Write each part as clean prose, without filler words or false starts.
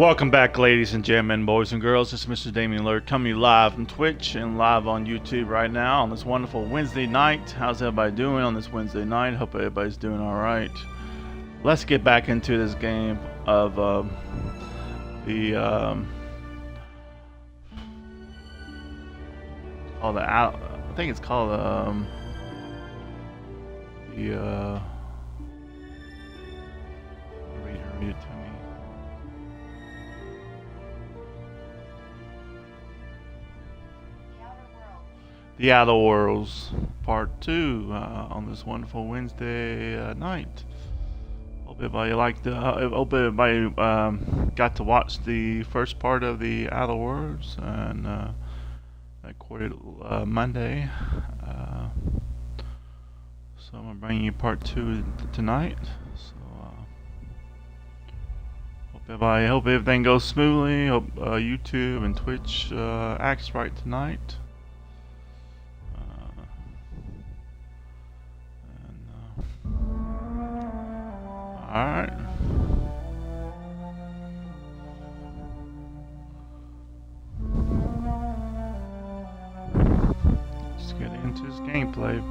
Welcome back, ladies and gentlemen, boys and girls. This is Mr. Damien Lurk coming live from Twitch and live on YouTube right now on this wonderful Wednesday night. How's everybody doing on this Wednesday night? Hope everybody's doing all right. Let's get back into this game of I think it's called read it to me. The Outer Worlds Part 2 on this wonderful Wednesday night. Hope everybody liked hope everybody got to watch the first part of the Outer Worlds, and I recorded Monday. So I'm gonna bring you part 2 tonight. So hope everything goes smoothly. Hope YouTube and Twitch acts right tonight. Alright. Let's get into this gameplay.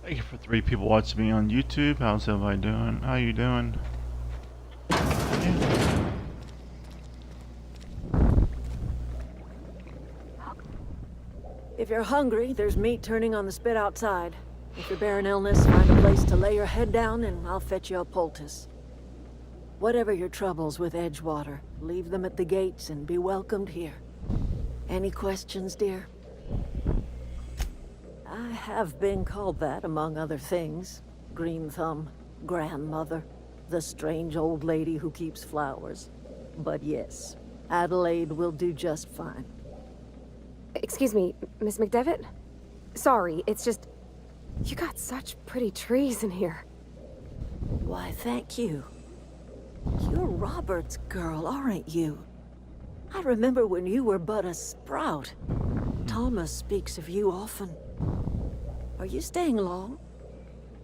Thank you for 3 people watching me on YouTube. How's everybody doing? How you doing? Yeah. If you're hungry, there's meat turning on the spit outside. If you're bearing illness, find a place to lay your head down and I'll fetch you a poultice. Whatever your troubles with Edgewater, leave them at the gates and be welcomed here. Any questions, dear? I have been called that, among other things. Green Thumb, grandmother, the strange old lady who keeps flowers. But yes, Adelaide will do just fine. Excuse me, Miss McDevitt? Sorry, it's just... You got such pretty trees in here. Why, thank you. You're Robert's girl, aren't you? I remember when you were but a sprout. Thomas speaks of you often. Are you staying long?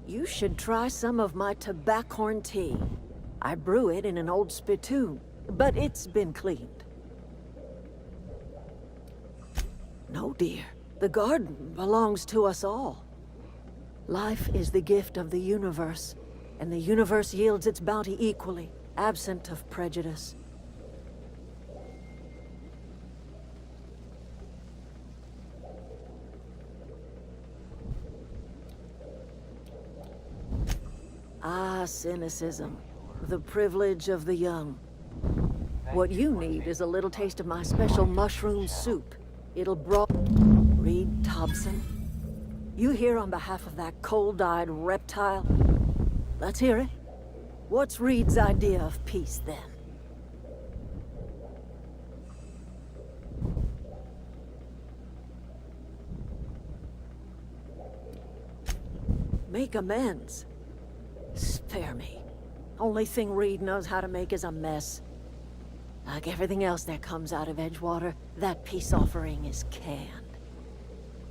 You should try some of my tobaccorn tea. I brew it in an old spittoon, but it's been cleaned. No, dear. The garden belongs to us all. Life is the gift of the universe, and the universe yields its bounty equally, absent of prejudice. Ah, cynicism. The privilege of the young. What you need is a little taste of my special mushroom soup. It'll Reed Thompson. You here on behalf of that cold-eyed reptile? Let's hear it. What's Reed's idea of peace, then? Make amends. Spare me. Only thing Reed knows how to make is a mess. Like everything else that comes out of Edgewater, that peace offering is canned.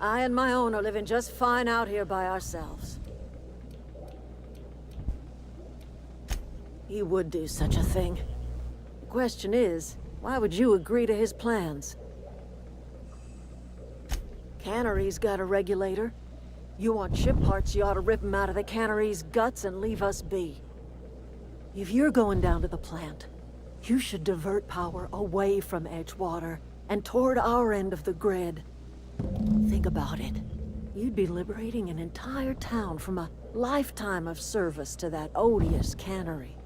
I and my own are living just fine out here by ourselves. He would do such a thing. The question is, why would you agree to his plans? Cannery's got a regulator. You want ship parts, you ought to rip them out of the cannery's guts and leave us be. If you're going down to the plant, you should divert power away from Edgewater and toward our end of the grid. Think about it. You'd be liberating an entire town from a lifetime of service to that odious cannery.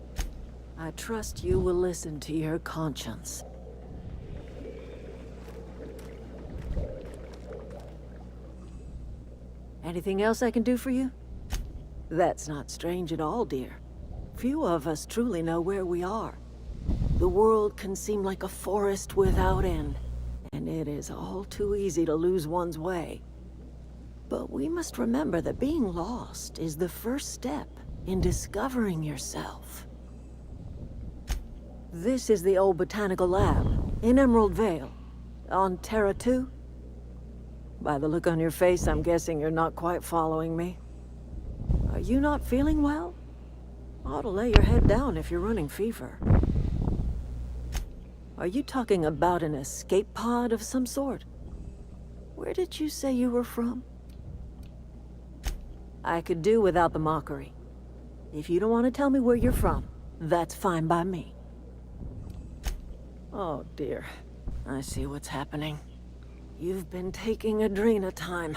I trust you will listen to your conscience. Anything else I can do for you? That's not strange at all, dear. Few of us truly know where we are. The world can seem like a forest without end, and it is all too easy to lose one's way. But we must remember that being lost is the first step in discovering yourself. This is the old botanical lab in Emerald Vale, on Terra 2. By the look on your face, I'm guessing you're not quite following me. Are you not feeling well? Ought to lay your head down if you're running fever. Are you talking about an escape pod of some sort? Where did you say you were from? I could do without the mockery. If you don't want to tell me where you're from, that's fine by me. Oh dear, I see what's happening. You've been taking Adrena time.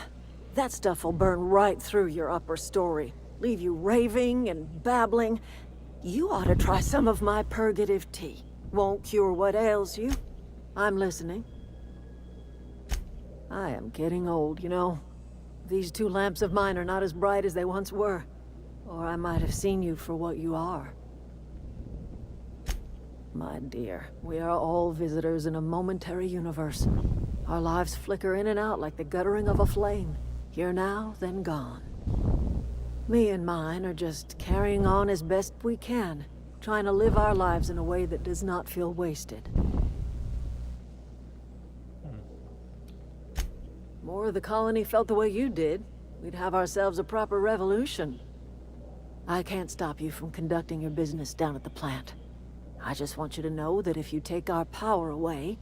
That stuff will burn right through your upper story, leave you raving and babbling. You ought to try some of my purgative tea. Won't cure what ails you. I'm listening. I am getting old, you know. These two lamps of mine are not as bright as they once were. Or I might have seen you for what you are. My dear, we are all visitors in a momentary universe. Our lives flicker in and out like the guttering of a flame. Here now, then gone. Me and mine are just carrying on as best we can, trying to live our lives in a way that does not feel wasted. More of the colony felt the way you did, we'd have ourselves a proper revolution. I can't stop you from conducting your business down at the plant. I just want you to know that if you take our power away,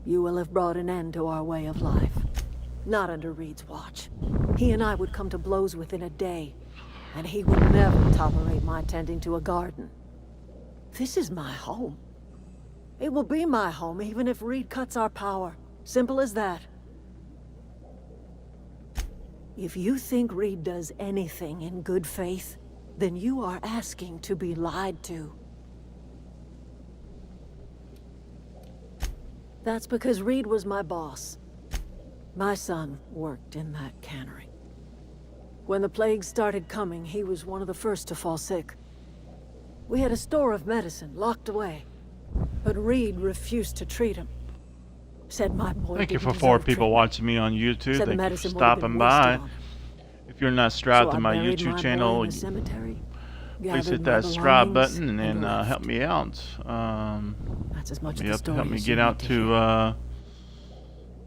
you will have brought an end to our way of life. Not under Reed's watch. He and I would come to blows within a day, and he would never tolerate my tending to a garden. This is my home. It will be my home even if Reed cuts our power. Simple as that. If you think Reed does anything in good faith, then you are asking to be lied to. That's because Reed was my boss. My son worked in that cannery. When the plague started coming, he was one of the first to fall sick. We had a store of medicine locked away, but Reed refused to treat him. Said my boy Thank you for didn't 4 deserve people treatment. watching me on YouTube. Said the Thank you for medicine would have stopping been by. wasted on him. If you're not subscribed So to I my buried YouTube my boy channel, in the cemetery, please gathered hit my that subscribe belongings, button and left. help me out. That's as much of the Help story me as get you out need to hear.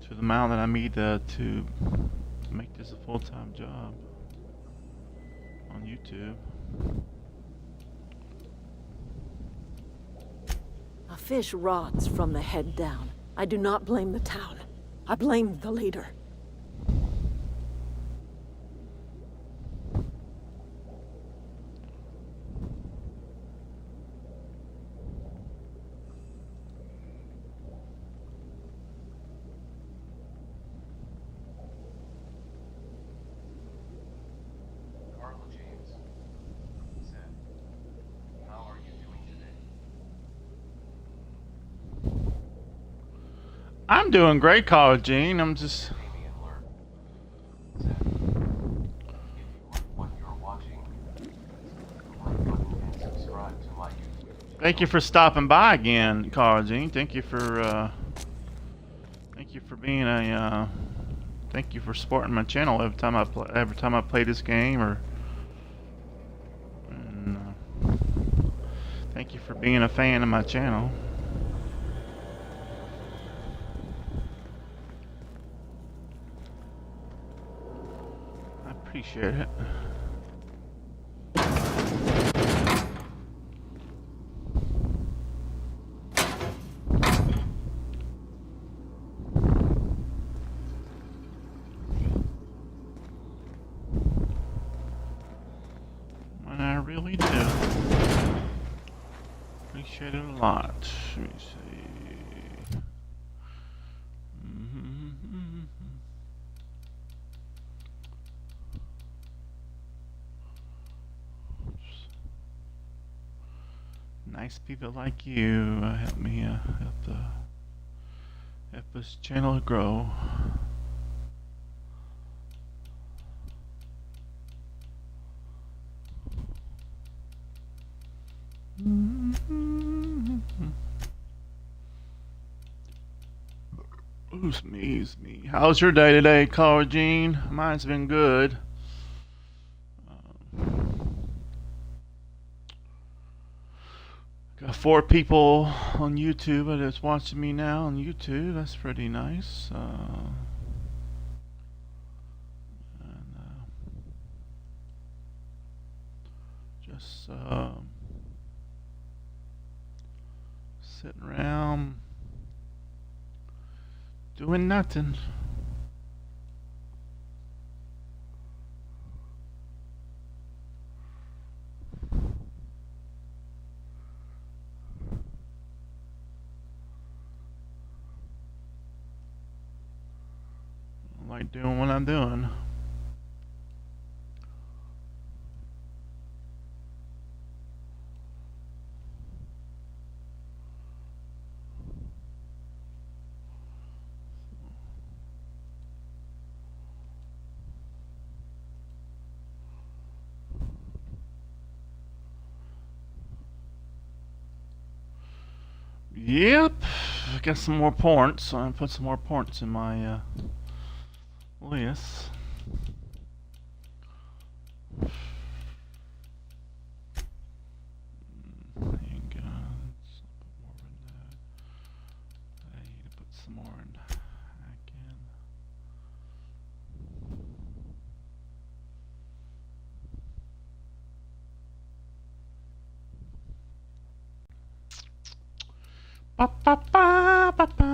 to the amount that I need to make this a full-time job on YouTube. A fish rots from the head down. I do not blame the town. I blame the leader. I'm doing great, Caller Gene. I'm just. Thank you for stopping by again, Caller Gene. Thank you for being a. Thank you for supporting my channel every time I play this game, or. And, thank you for being a fan of my channel. I appreciate it. And I really do. Appreciate it a lot. Let me see. Nice people like you help me help this channel grow. Ooh, me. How's your day today, Caller Gene? Mine's been good. Got 4 people on YouTube that's watching me now on YouTube. That's pretty nice. Just sitting around doing nothing. I like doing what I'm doing. Yep, I got some more points, so I put some more points in my list. Handguns, more than that. I need to put some more in hack in. Ba ba ba ba ba.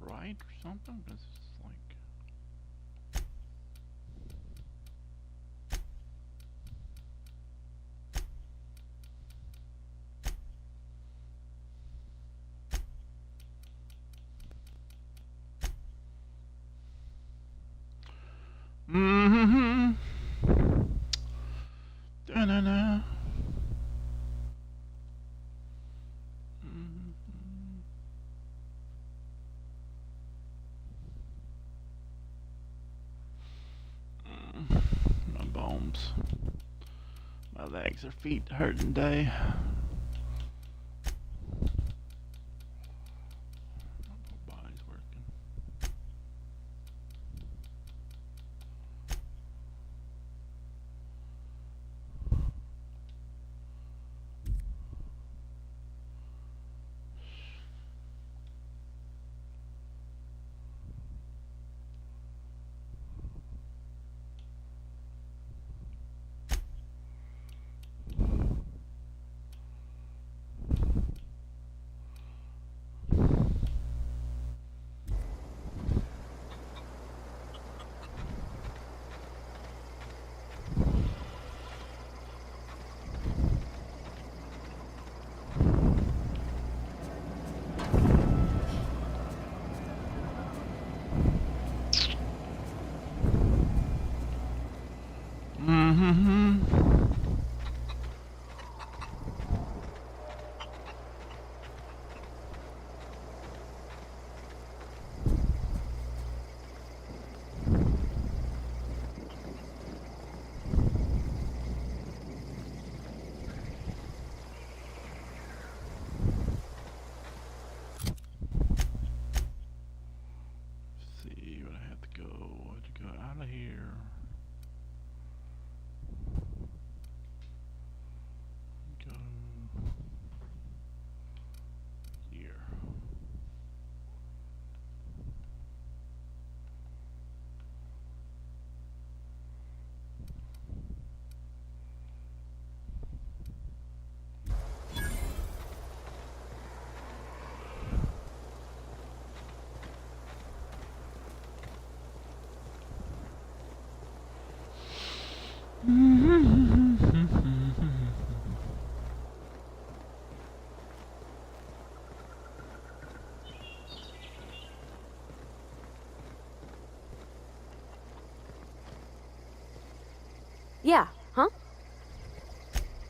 Right or something? Because it's like Da-na-na. My bones. My legs or feet hurting today. My body's working.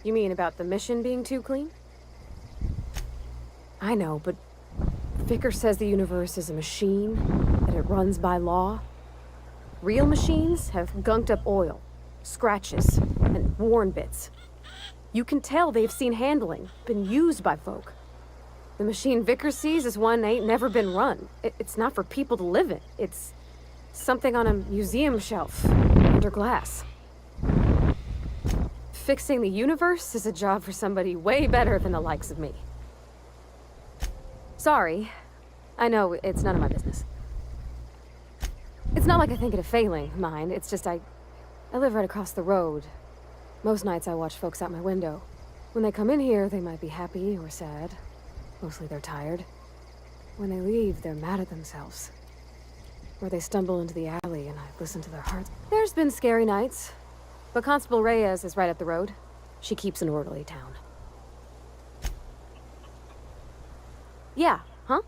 You mean about the mission being too clean? I know, but Vicker says the universe is a machine, that it runs by law. Real machines have gunked up oil, scratches, and worn bits. You can tell they've seen handling, been used by folk. The machine Vicker sees is one ain't never been run. It's not for people to live in. It's something on a museum shelf, under glass. Fixing the universe is a job for somebody way better than the likes of me. Sorry. I know, it's none of my business. It's not like I think it a failing, mind. It's just I live right across the road. Most nights I watch folks out my window. When they come in here, they might be happy or sad. Mostly they're tired. When they leave, they're mad at themselves. Or they stumble into the alley and I listen to their hearts. There's been scary nights. But Constable Reyes is right up the road. She keeps an orderly town. Yeah, huh?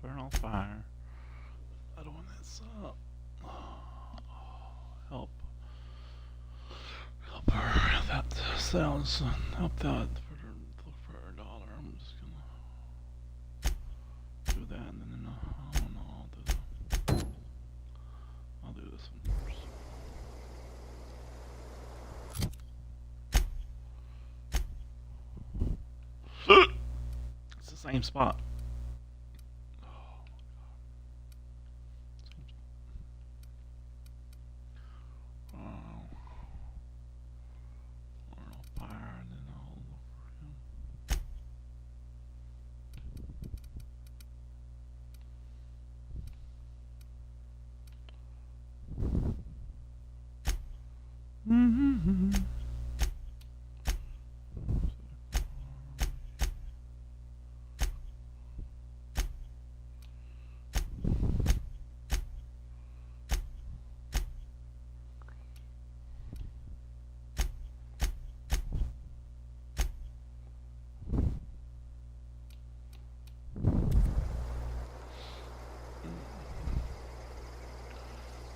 Burn on fire. I don't want this up. Help. Help her. That sounds. Help that for her dollar. I'm just gonna do that and then I don't know. I'll do this one first. It's the same spot.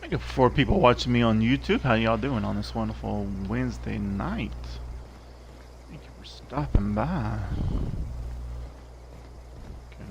I got 4 people watching me on YouTube. How y'all doing on this wonderful Wednesday night? Thank you for stopping by. Okay.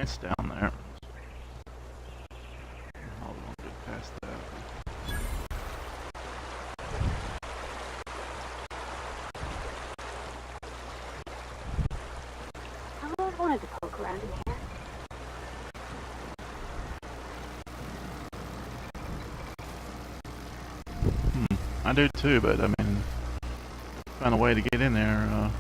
fence down there. I'll get past that. I've always wanted to poke around in here. I do too, but I mean, find a way to get in there.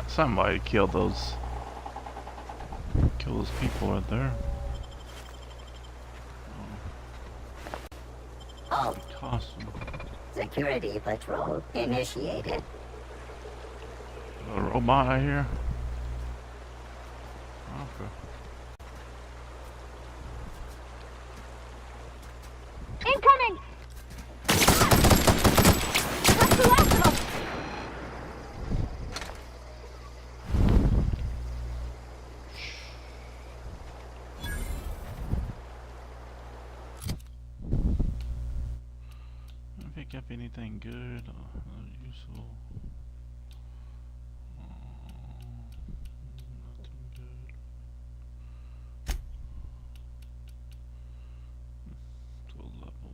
Somebody killed those people right there. Oh, Awesome. security patrol initiated. A robot out here. Okay. Incoming! That's the last of them! Pick up anything good or useful. Nothing good. To a level.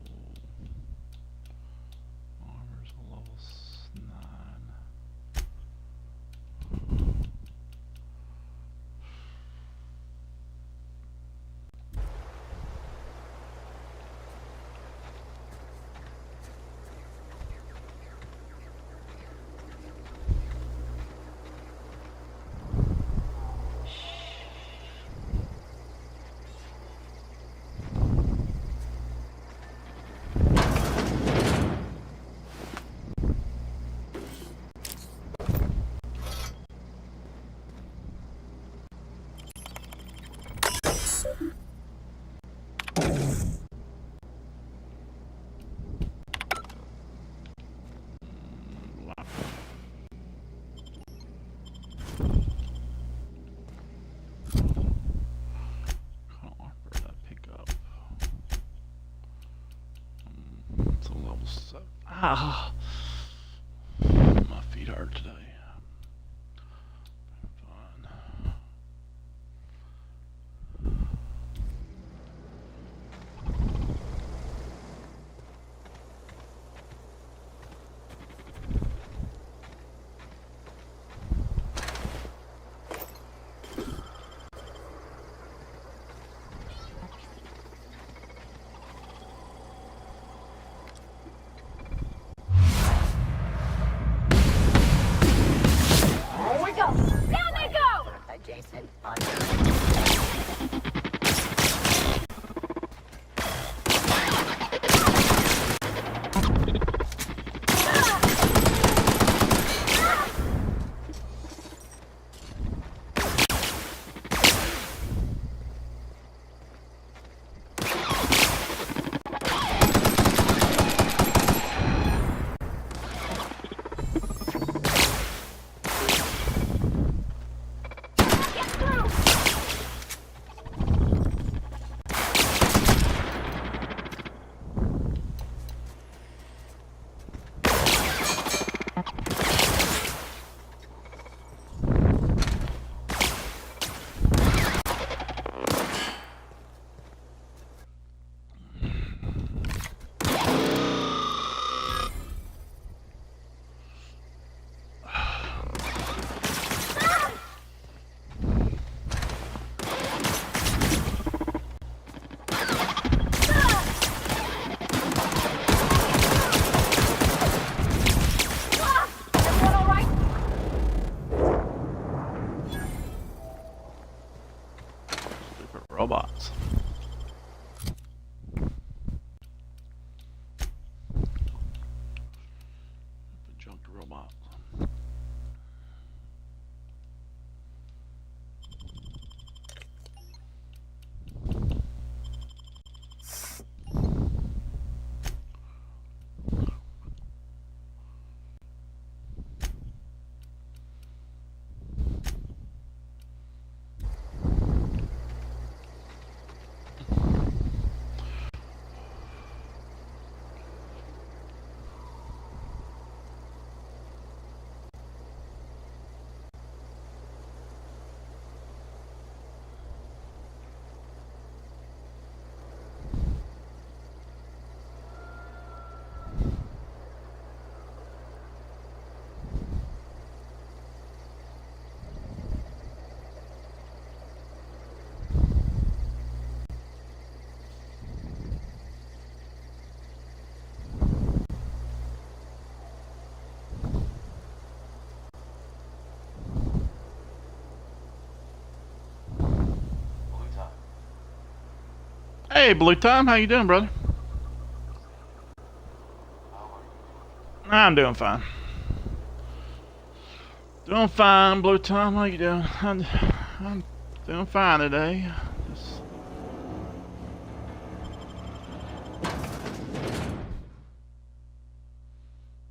Armor's a level 9. Ah, my feet hurt today. Fine. robots. Junk robots. Hey, Blue Time, how you doing, brother? I'm doing fine. Doing fine, Blue Time. How you doing? I'm doing fine today. Just...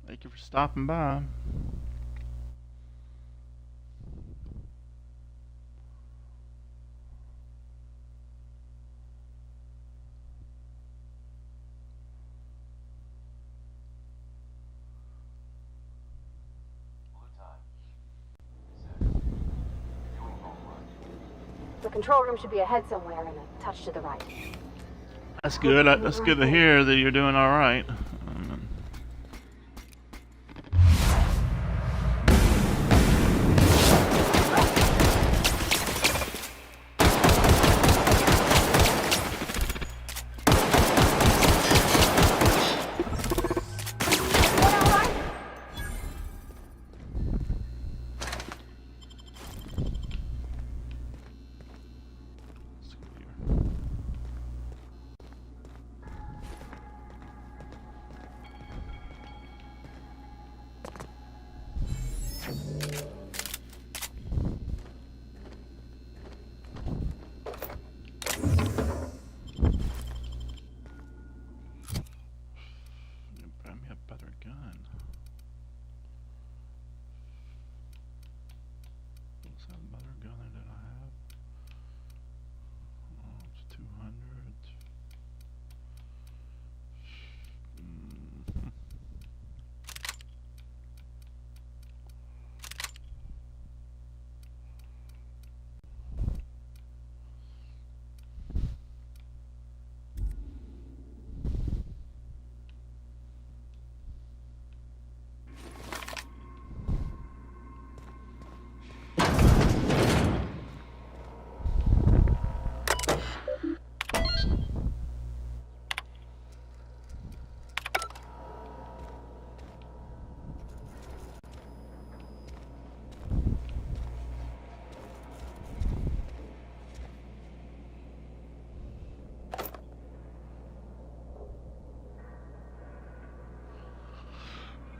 Thank you for stopping by. The control room should be ahead somewhere and a touch to the right. That's good. That's good to hear that you're doing all right.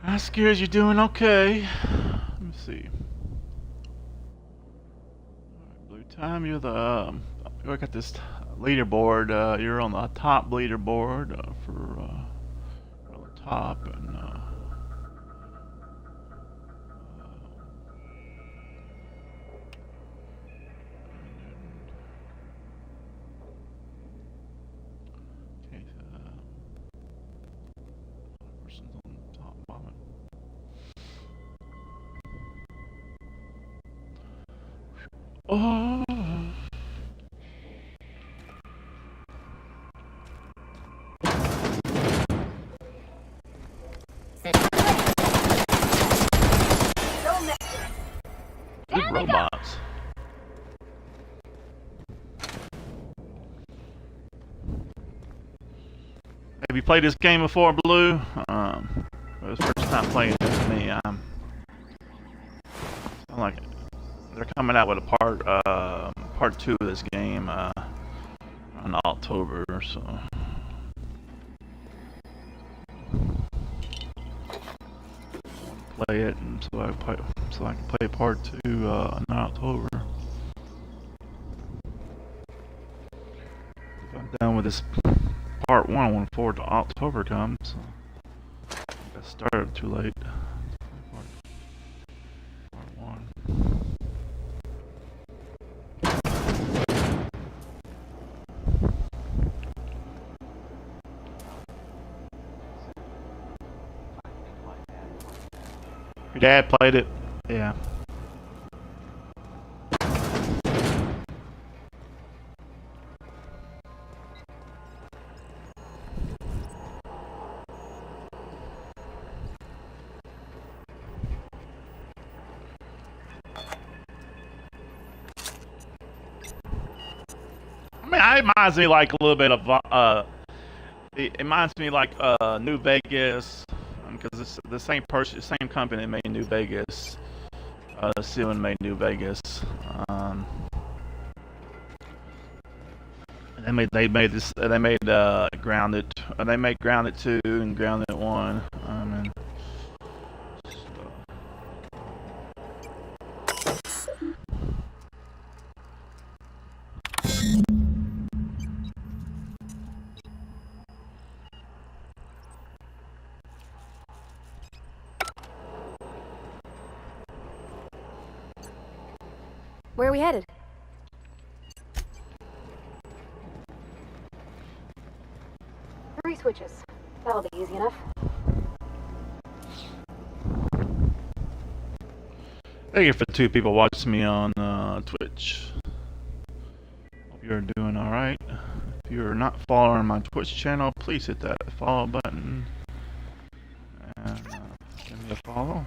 That's good. You're doing okay. Let me see. Alright, Blue Time, you're the. I got this leaderboard. You're on the top leaderboard for on the top, and person's on the top bottom. Oh. Good robots. Have you played this game before, Blue? It was first time playing it for me. I'm like, they're coming out with a part 2 of this game. around October, so. Play it, and so I can play part 2 in October. If I'm done with this part 1, I want to forward to October comes. So I started too late. Part 1. Your dad played it? Yeah. I mean, it reminds me like a little bit of it reminds me like New Vegas, because it's the same person, same company that made New Vegas. Steven made New Vegas. And they made Grounded. They made Grounded 2 and Grounded 1. And Where are we headed? 3 switches. That'll be easy enough. thank you for 2 people watching me on Twitch. Hope you're doing alright. If you're not following my Twitch channel, please hit that follow button. And give me a follow.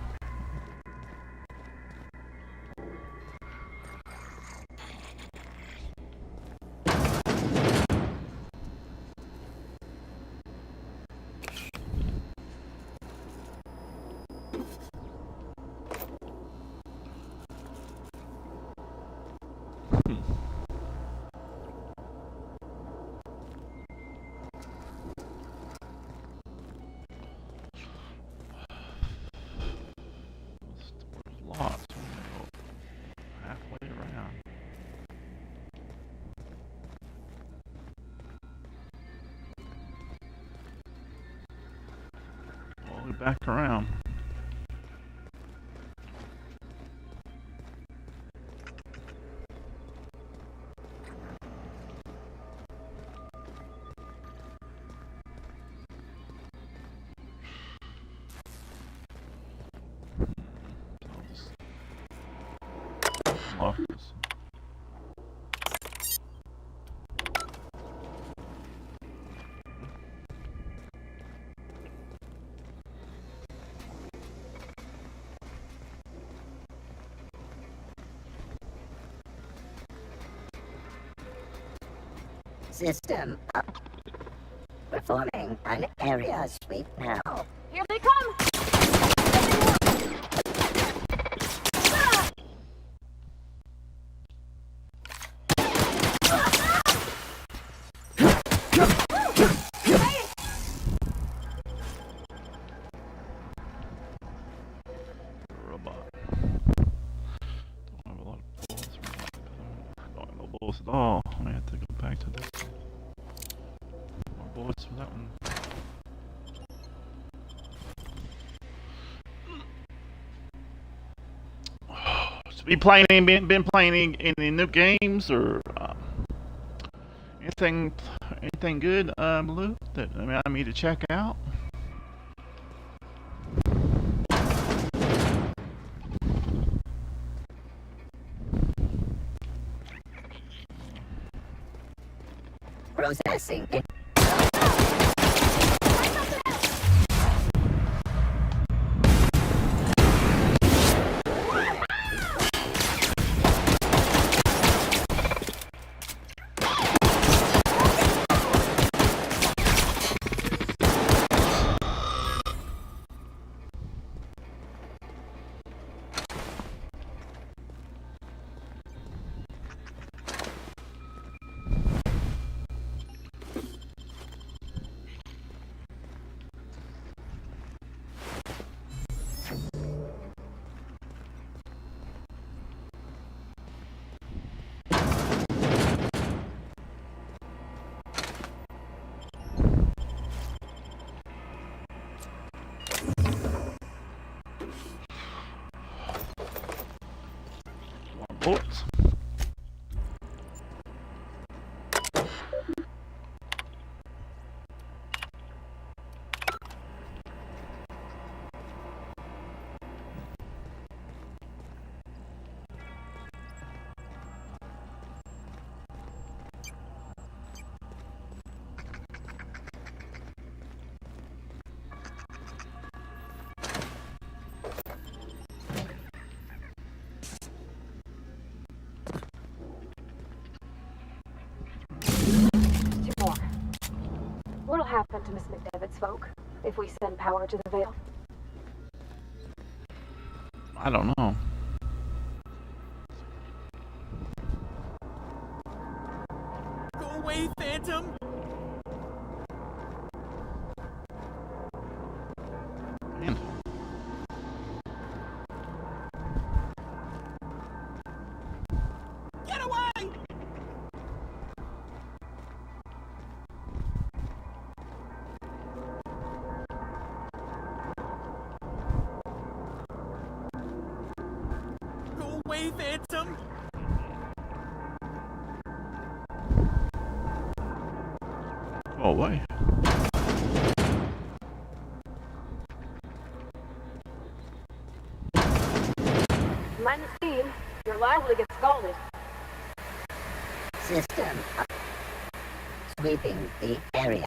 Lots. Halfway around. All the way back around. Lock this. System up. Performing an area sweep now. Here they come! Robot. Don't have a lot of bullets. Don't have no bullets at all. I may have to go back to this. More bullets for that one. So been playing any new games or anything good, Blue, that I need to check out? Processing. Oops. Two more. What'll happen to Miss McDevitt's folk if we send power to the Vale? I don't know. Go away, Phantom! Man. Get away! Go away, Phantom! Go away. Mind the steam. You're liable to get scalded. System up. Sweeping the area.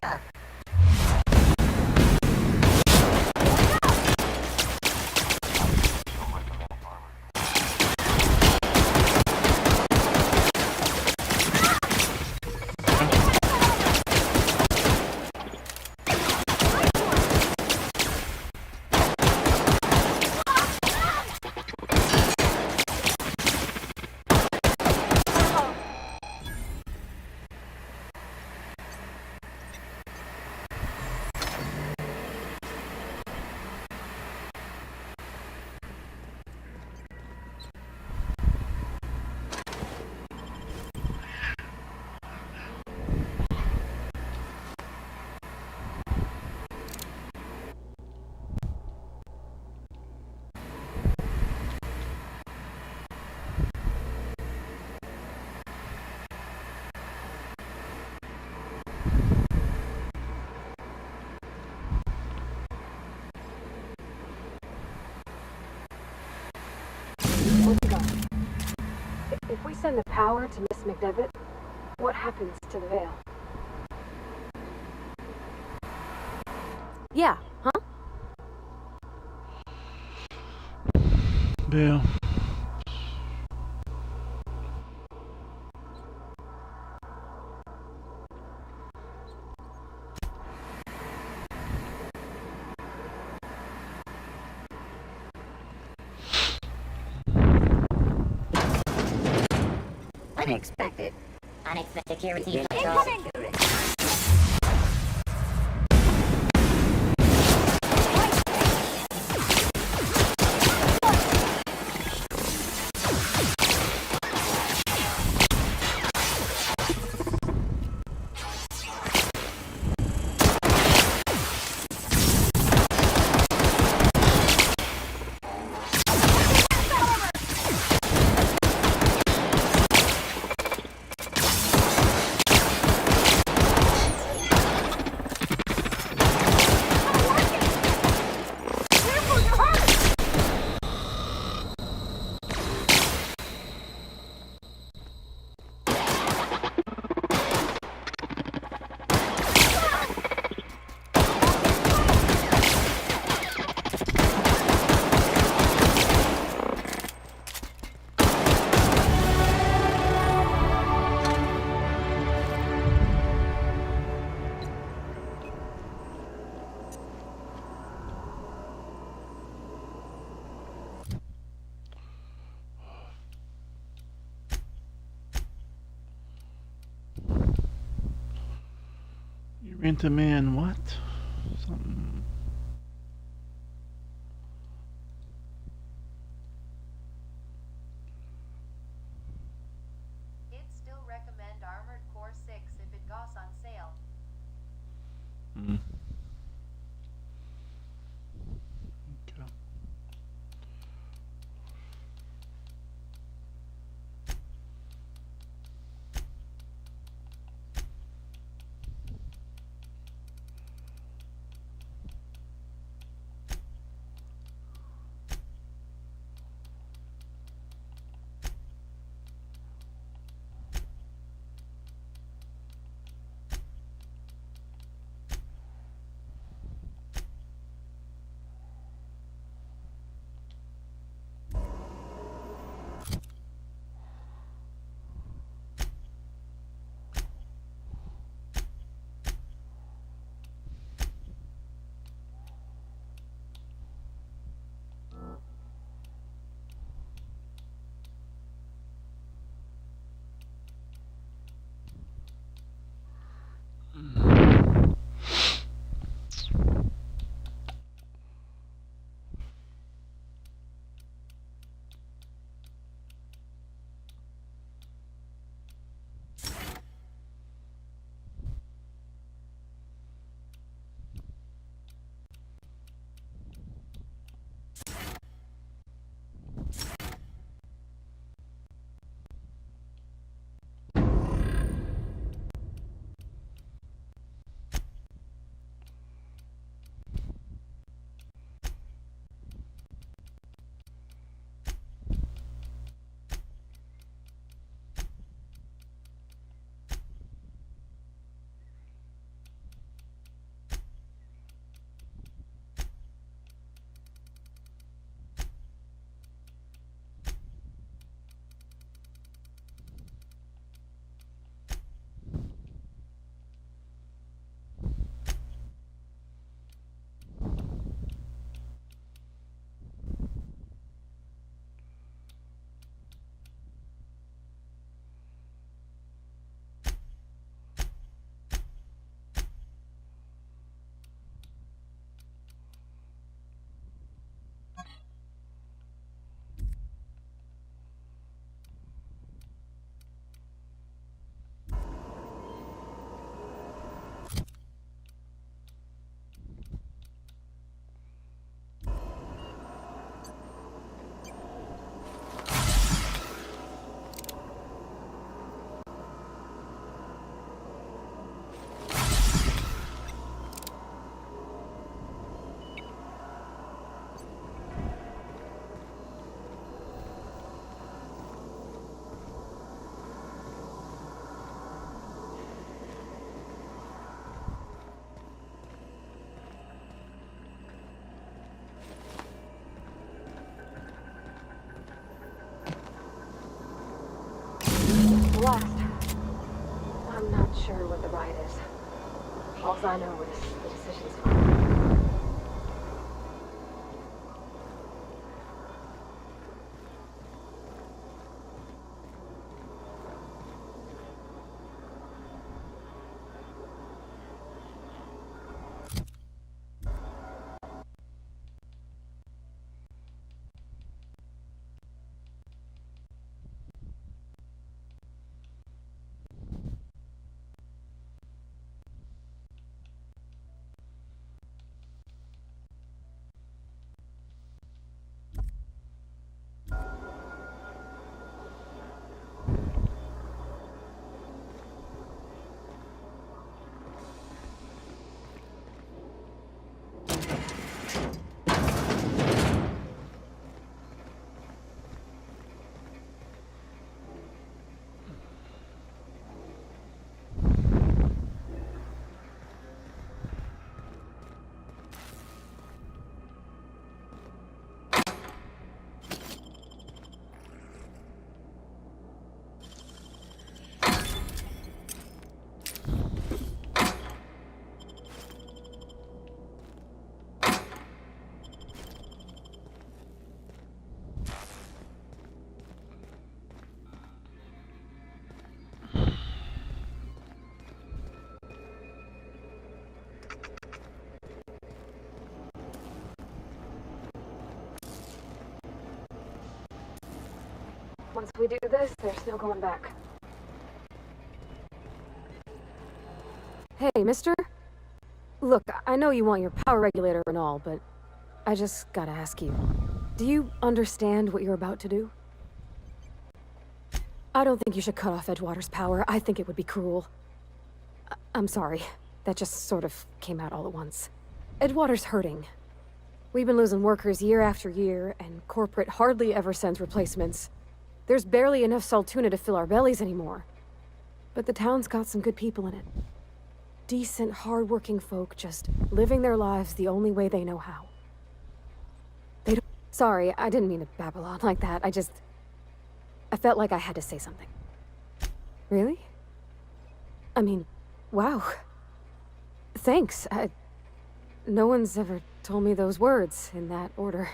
What you got? If we send the power to Miss McDevitt, what happens to the Vale? Yeah, huh? Yeah. Unexpected. Unexpected security. Incoming! You rent a man what? Something. I'd still recommend Armored Core 6 if it goes on sale. Hmm. Okay. not sure what the ride is. All I know is the decision's final. Once we do this, there's no going back. Hey, mister? Look, I know you want your power regulator and all, but I just gotta ask you. Do you understand what you're about to do? I don't think you should cut off Edgewater's power. I think it would be cruel. I'm sorry. That just sort of came out all at once. Edgewater's hurting. We've been losing workers year after year, and corporate hardly ever sends replacements. There's barely enough Saltuna to fill our bellies anymore. But the town's got some good people in it. Decent, hard-working folk just living their lives the only way they know how. They don't... Sorry, I didn't mean to babble on like that. I felt like I had to say something. Really? I mean, wow. Thanks. No one's ever told me those words in that order.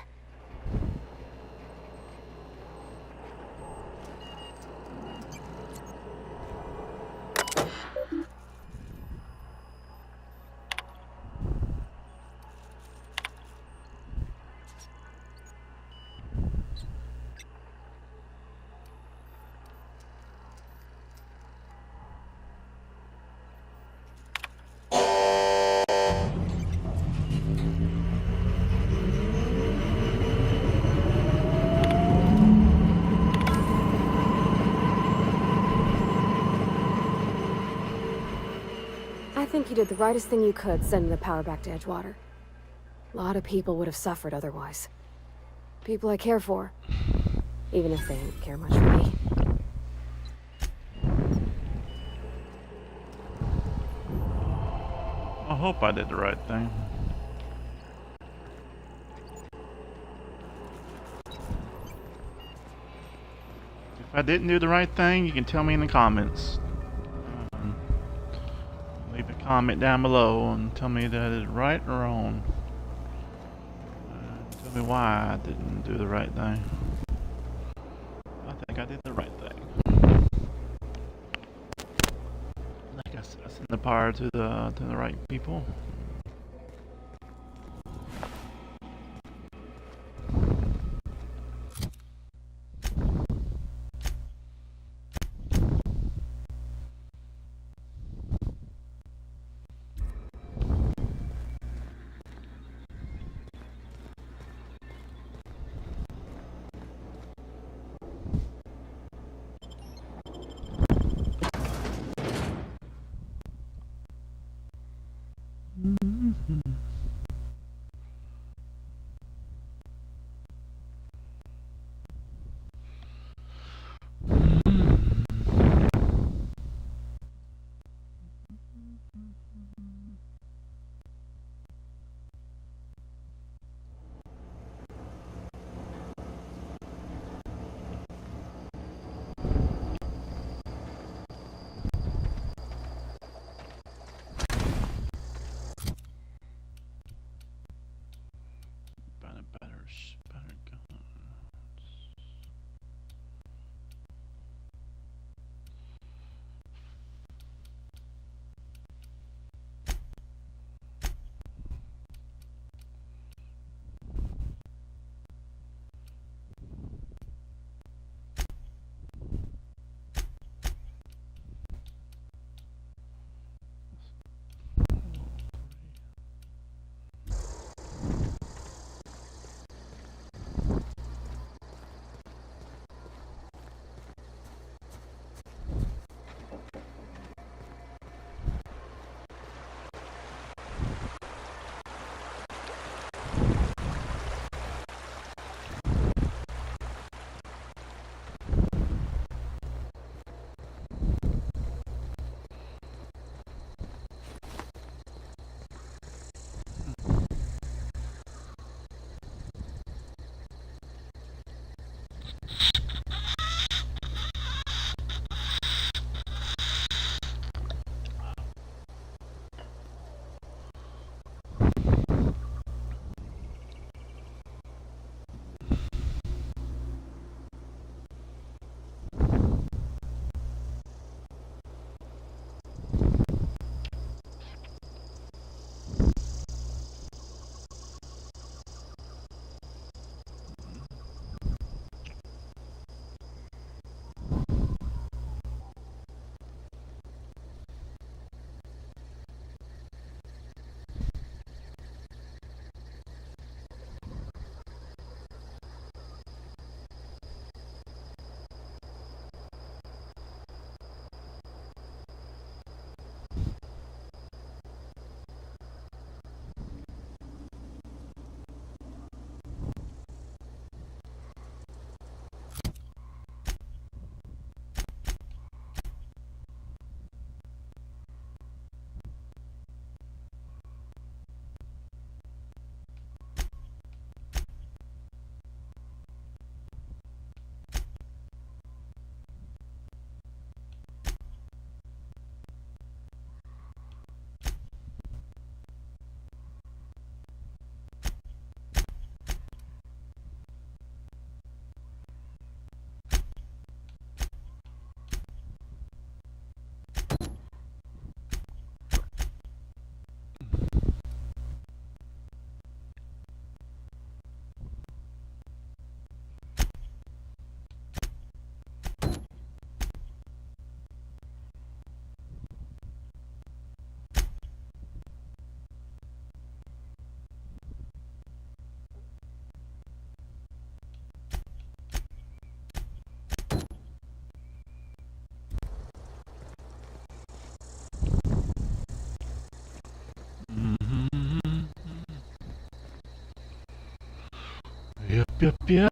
I think you did the rightest thing you could, sending the power back to Edgewater. A lot of people would have suffered otherwise. People I care for. Even if they didn't care much for me. I hope I did the right thing. If I didn't do the right thing, you can tell me in the comments. Leave a comment down below and tell me that is right or wrong. Tell me why I didn't do the right thing. I think I did the right thing. Like I said, I send the power to the right people. Yep.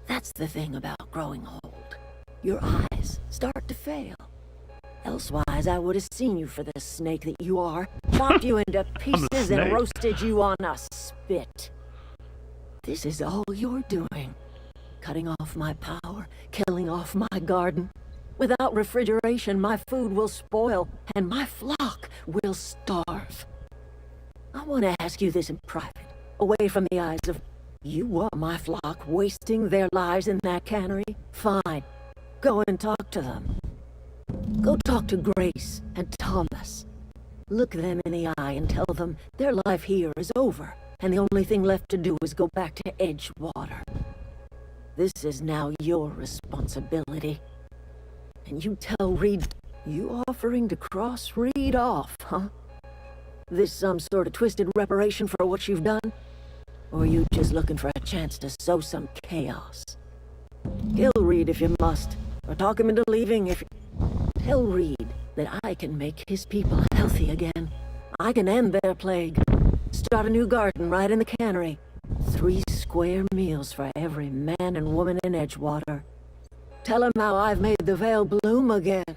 That's the thing about growing old. Your eyes start to fail. Elsewise, I would have seen you for the snake that you are, chopped you into pieces and snake. roasted you on a spit. This is all you're doing. Cutting off my power, killing off my garden. Without refrigeration, my food will spoil, and my flock will starve. I want to ask you this in private, away from the eyes of... You want my flock wasting their lives in that cannery? Fine. Go and talk to them. Go talk to Grace and Thomas. Look them in the eye and tell them their life here is over, and the only thing left to do is go back to Edgewater. This is now your responsibility. And you tell Reed, you offering to cross Reed off, huh? This some sort of twisted reparation for what you've done? Or are you just looking for a chance to sow some chaos? Kill Reed if you must, or talk him into leaving if you... Tell Reed that I can make his people healthy again. I can end their plague. Start a new garden right in the cannery. 3 square meals for every man and woman in Edgewater. Tell him how I've made the Vale bloom again.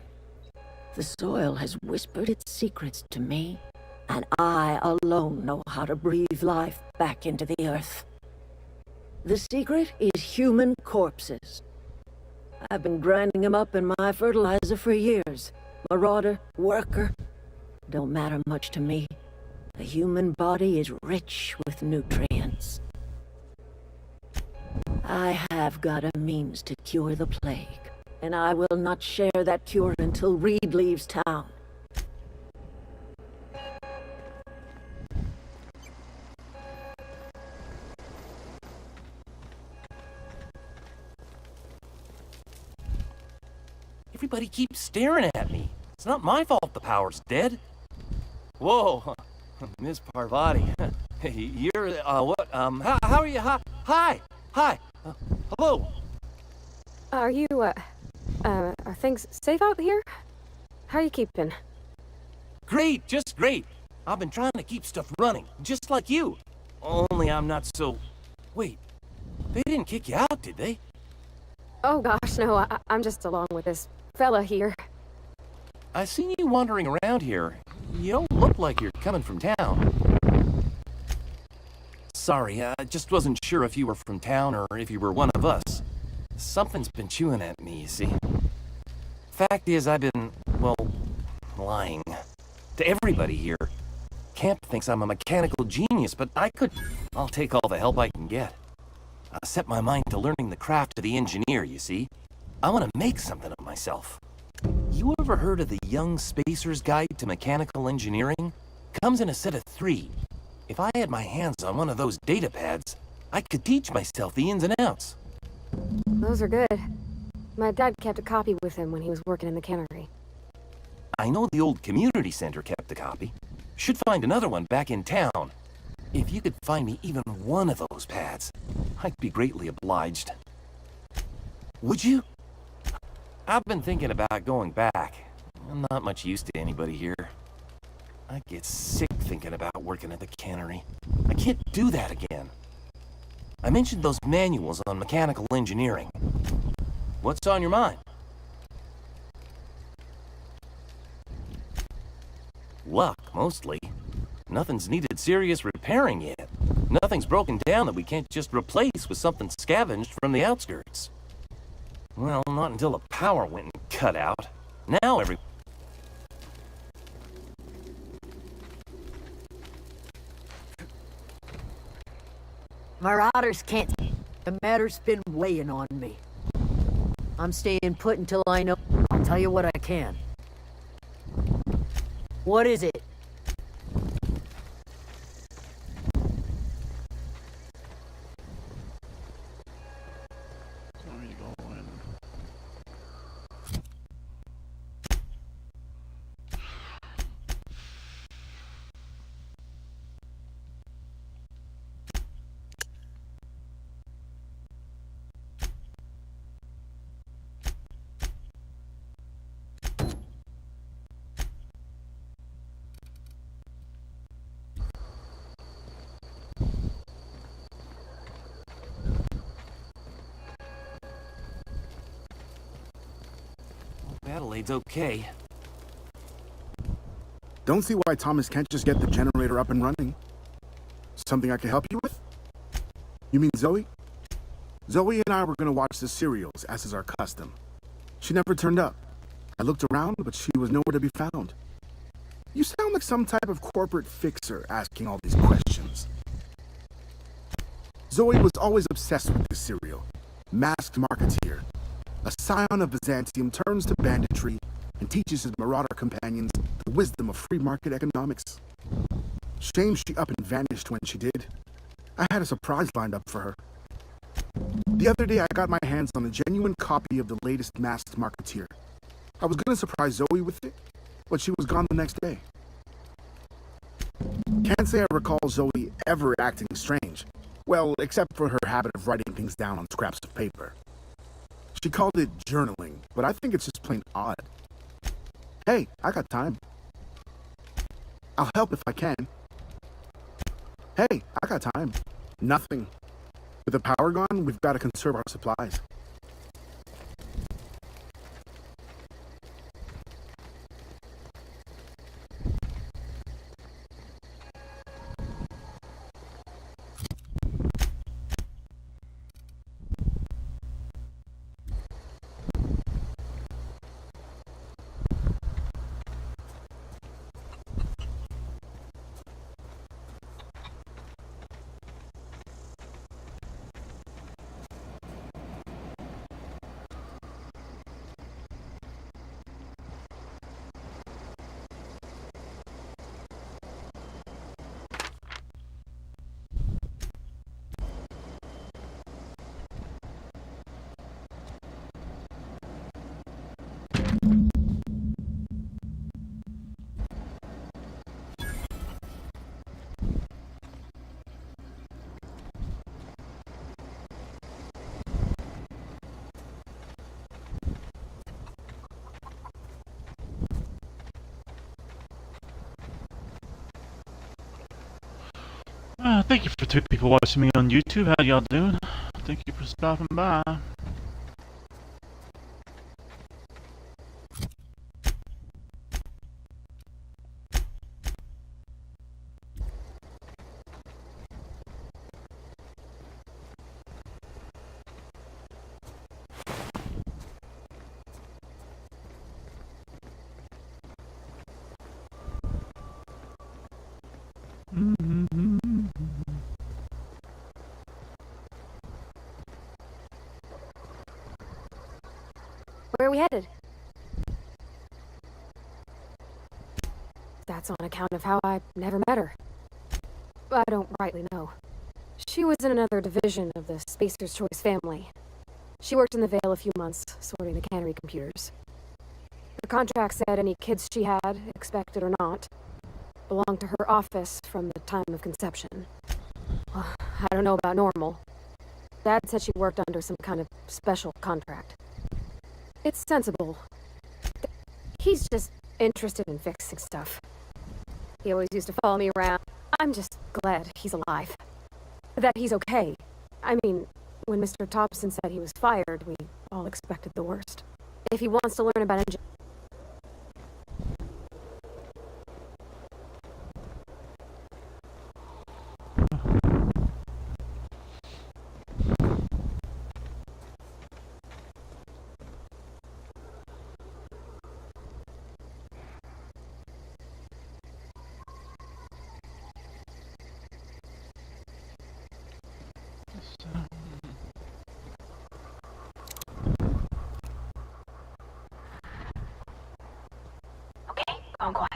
The soil has whispered its secrets to me, and I alone know how to breathe life back into the earth. The secret is human corpses. I've been grinding them up in my fertilizer for years. Marauder, worker, don't matter much to me. The human body is rich with nutrients. I have got a means to cure the plague, and I will not share that cure until Reed leaves town. Everybody keeps staring at me. It's not my fault the power's dead. Whoa, Miss Parvati. You're, what, how are you? Hi. Hello. Are you, are things safe out here? How are you keeping? Great, just great. I've been trying to keep stuff running, just like you. Only I'm not so... Wait, they didn't kick you out, did they? Oh gosh, no, I'm just along with this fella here. I seen you wandering around here. You don't look like you're coming from town. Sorry, I just wasn't sure if you were from town or if you were one of us. Something's been chewing at me, you see. Fact is, I've been, well, lying. To everybody here. Camp thinks I'm a mechanical genius, but I'll take all the help I can get. I set my mind to learning the craft of the engineer, you see. I want to make something of myself. You ever heard of the Young Spacer's Guide to Mechanical Engineering? Comes in a set of 3. If I had my hands on one of those data pads, I could teach myself the ins and outs. Those are good. My dad kept a copy with him when he was working in the cannery. I know the old community center kept a copy. Should find another one back in town. If you could find me even one of those pads, I'd be greatly obliged. Would you? I've been thinking about going back. I'm not much use to anybody here. I get sick thinking about working at the cannery. I can't do that again. I mentioned those manuals on mechanical engineering. What's on your mind? Luck, mostly. Nothing's needed serious repairing yet. Nothing's broken down that we can't just replace with something scavenged from the outskirts. Well, not until the power went and cut out. Now Marauders can't. The matter's been weighing on me. I'm staying put until I know. I'll tell you what I can. What is it? Where are you going? Adelaide's okay. Don't see why Thomas can't just get the generator up and running. Something I can help you with? You mean Zoe? Zoe and I were gonna watch the serials, as is our custom. She never turned up. I looked around, but she was nowhere to be found. You sound like some type of corporate fixer asking all these questions. Zoe was always obsessed with this serial. Masked Marketeer. A scion of Byzantium turns to banditry and teaches his marauder companions the wisdom of free market economics. Shame she up and vanished when she did. I had a surprise lined up for her. The other day I got my hands on a genuine copy of the latest Masked Marketeer. I was gonna surprise Zoe with it, but she was gone the next day. Can't say I recall Zoe ever acting strange. Well, except for her habit of writing things down on scraps of paper. She called it journaling, but I think it's just plain odd. Hey, I got time. I'll help if I can. Hey, I got time. Nothing. With the power gone, we've got to conserve our supplies. Thank you for 2 people watching me on YouTube. How y'all doing? Thank you for stopping by. Where are we headed? That's on account of how I never met her. I don't rightly know. She was in another division of the Spacer's Choice family. She worked in the Vale a few months, sorting the cannery computers. Her contract said any kids she had, expected or not, belonged to her office from the time of conception. Well, I don't know about normal. Dad said she worked under some kind of special contract. It's sensible. He's just interested in fixing stuff. He always used to follow me around. I'm just glad he's alive. That he's okay. I mean, when Mr. Thompson said he was fired, we all expected the worst. If he wants to learn about engineering, gone quiet.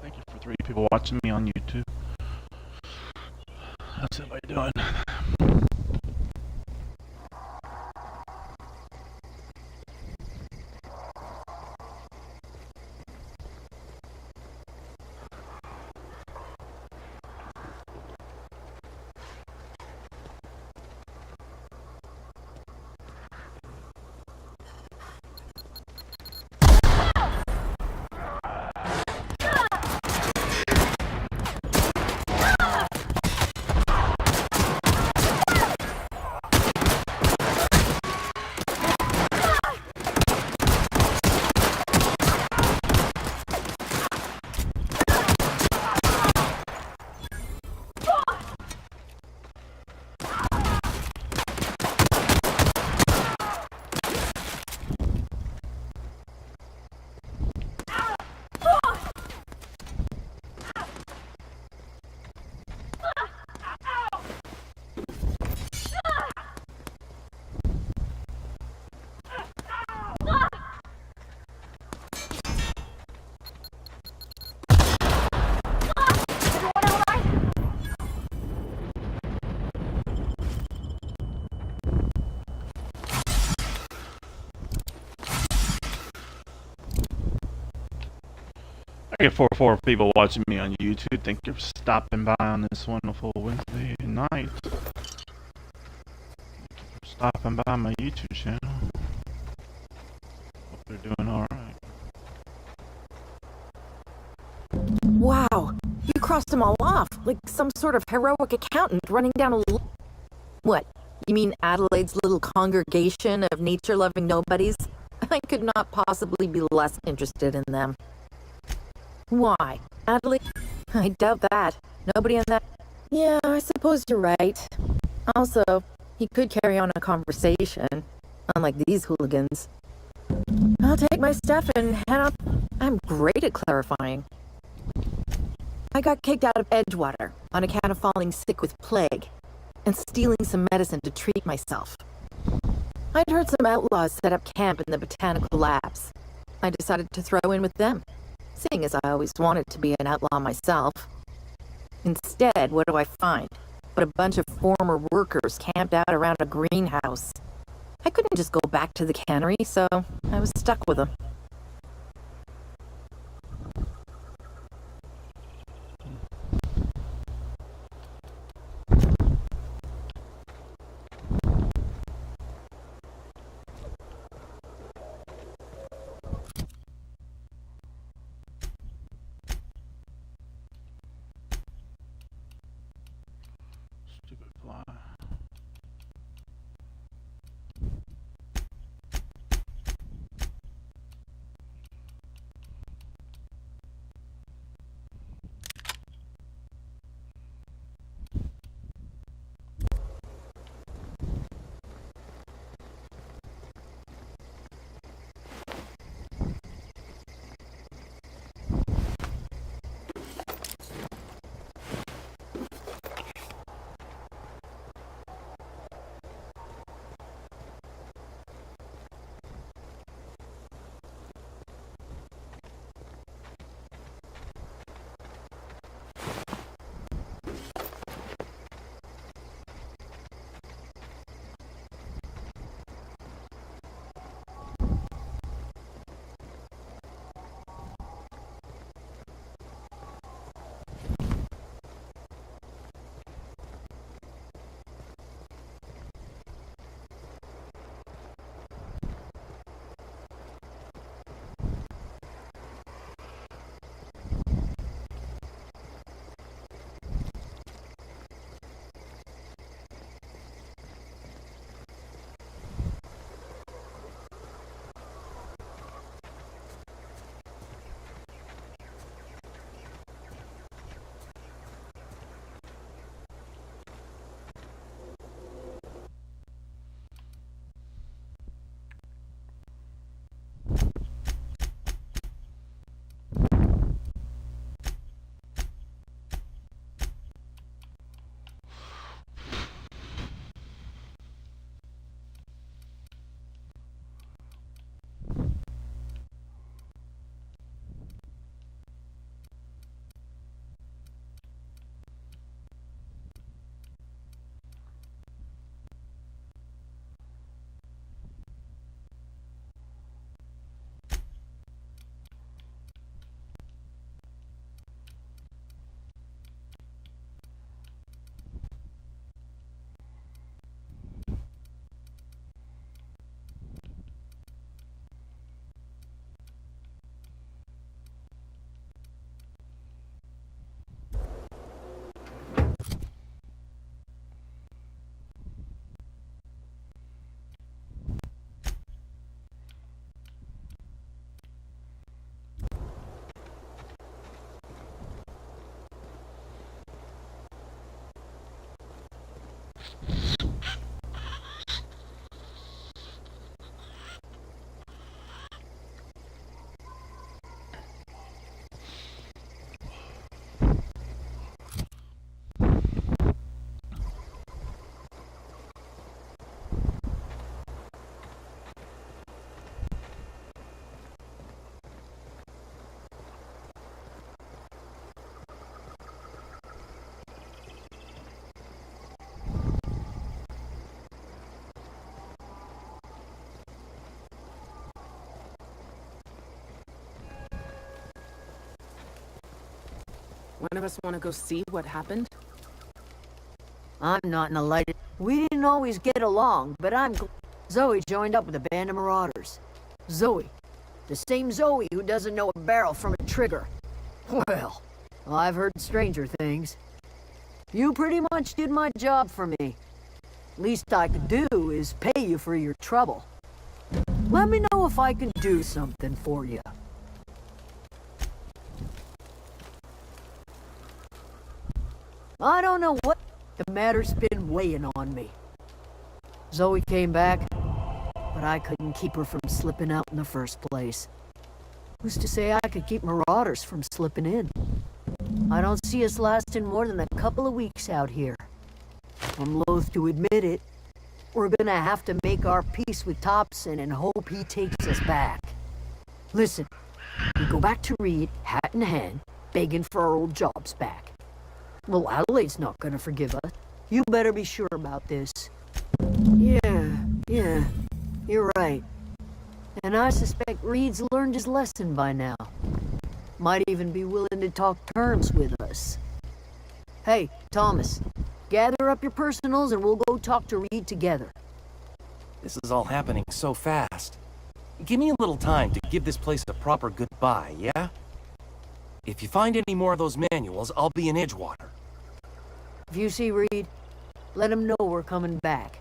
Thank you for 3 people watching me on YouTube. How's everybody doing? I get 4 people watching me on YouTube. Thank you for stopping by on this wonderful Wednesday night. Thank you for stopping by my YouTube channel. Hope you're doing alright. Wow, you crossed them all off, like some sort of heroic accountant running down a... What, you mean Adelaide's little congregation of nature-loving nobodies? I could not possibly be less interested in them. Why? Adelaide? I doubt that. Nobody in that... Yeah, I suppose you're right. Also, he could carry on a conversation, unlike these hooligans. I'll take my stuff and head out. I'm great at clarifying. I got kicked out of Edgewater on account of falling sick with plague and stealing some medicine to treat myself. I'd heard some outlaws set up camp in the botanical labs. I decided to throw in with them, seeing as I always wanted to be an outlaw myself. Instead, what do I find? But a bunch of former workers camped out around a greenhouse. I couldn't just go back to the cannery, so I was stuck with them. Stupid fly. One of us want to go see what happened? I'm not in the light. We didn't always get along, but Zoe joined up with a band of marauders. Zoe. The same Zoe who doesn't know a barrel from a trigger. Well, I've heard stranger things. You pretty much did my job for me. Least I could do is pay you for your trouble. Let me know if I can do something for you. I don't know what the matter's been weighing on me. Zoe came back, but I couldn't keep her from slipping out in the first place. Who's to say I could keep Marauders from slipping in? I don't see us lasting more than a couple of weeks out here. I'm loath to admit it. We're gonna have to make our peace with Thompson and hope he takes us back. Listen, we go back to Reed, hat in hand, begging for our old jobs back. Well, Adelaide's not gonna forgive us. You better be sure about this. Yeah, you're right. And I suspect Reed's learned his lesson by now. Might even be willing to talk terms with us. Hey, Thomas, gather up your personals and we'll go talk to Reed together. This is all happening so fast. Give me a little time to give this place a proper goodbye, yeah? If you find any more of those manuals, I'll be in Edgewater. If you see Reed, let him know we're coming back.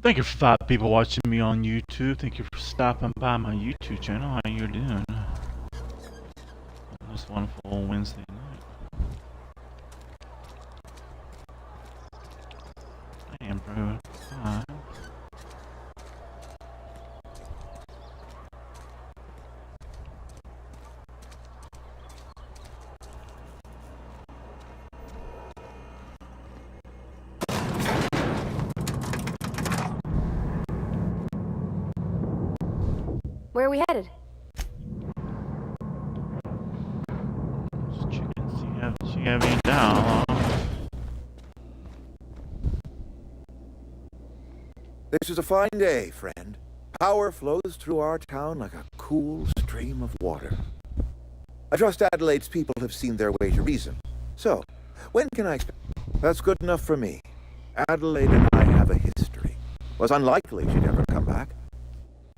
Thank you for 5 people watching me on YouTube. Thank you for stopping by my YouTube channel. How you doing on this wonderful Wednesday night? I am improving. Fine. Where are we headed? Just check and see She have me down, huh? This is a fine day, friend. Power flows through our town like a cool stream of water. I trust Adelaide's people have seen their way to reason. So, when can I expect... That's good enough for me. Adelaide and I have a history. Was unlikely she'd ever come back.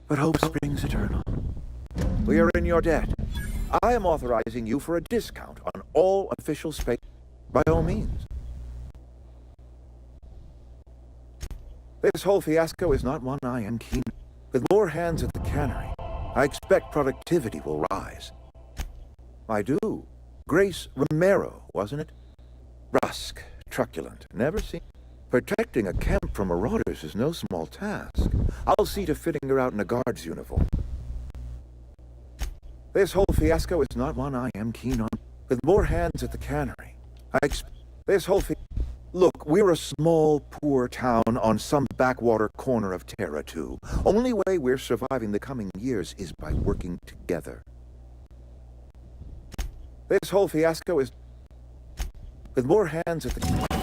But hope springs eternal. We are in your debt. I am authorizing you for a discount on all official space. By all means. This whole fiasco is not one I am keen. With more hands at the cannery, I expect productivity will rise. I do. Grace Romero, wasn't it? Brusque, truculent, never seen. Protecting a camp from marauders is no small task. I'll see to fitting her out in a guard's uniform. This whole fiasco is not one I am keen on. With more hands at the cannery, I expect this whole Look, we're a small, poor town on some backwater corner of Terra 2. Only way we're surviving the coming years is by working together. This whole fiasco is... With more hands at the...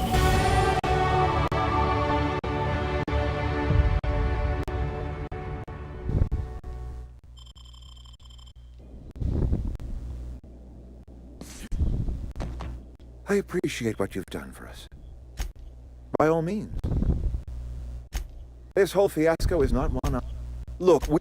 I appreciate what you've done for us. By all means. This whole fiasco is not one... Look, we...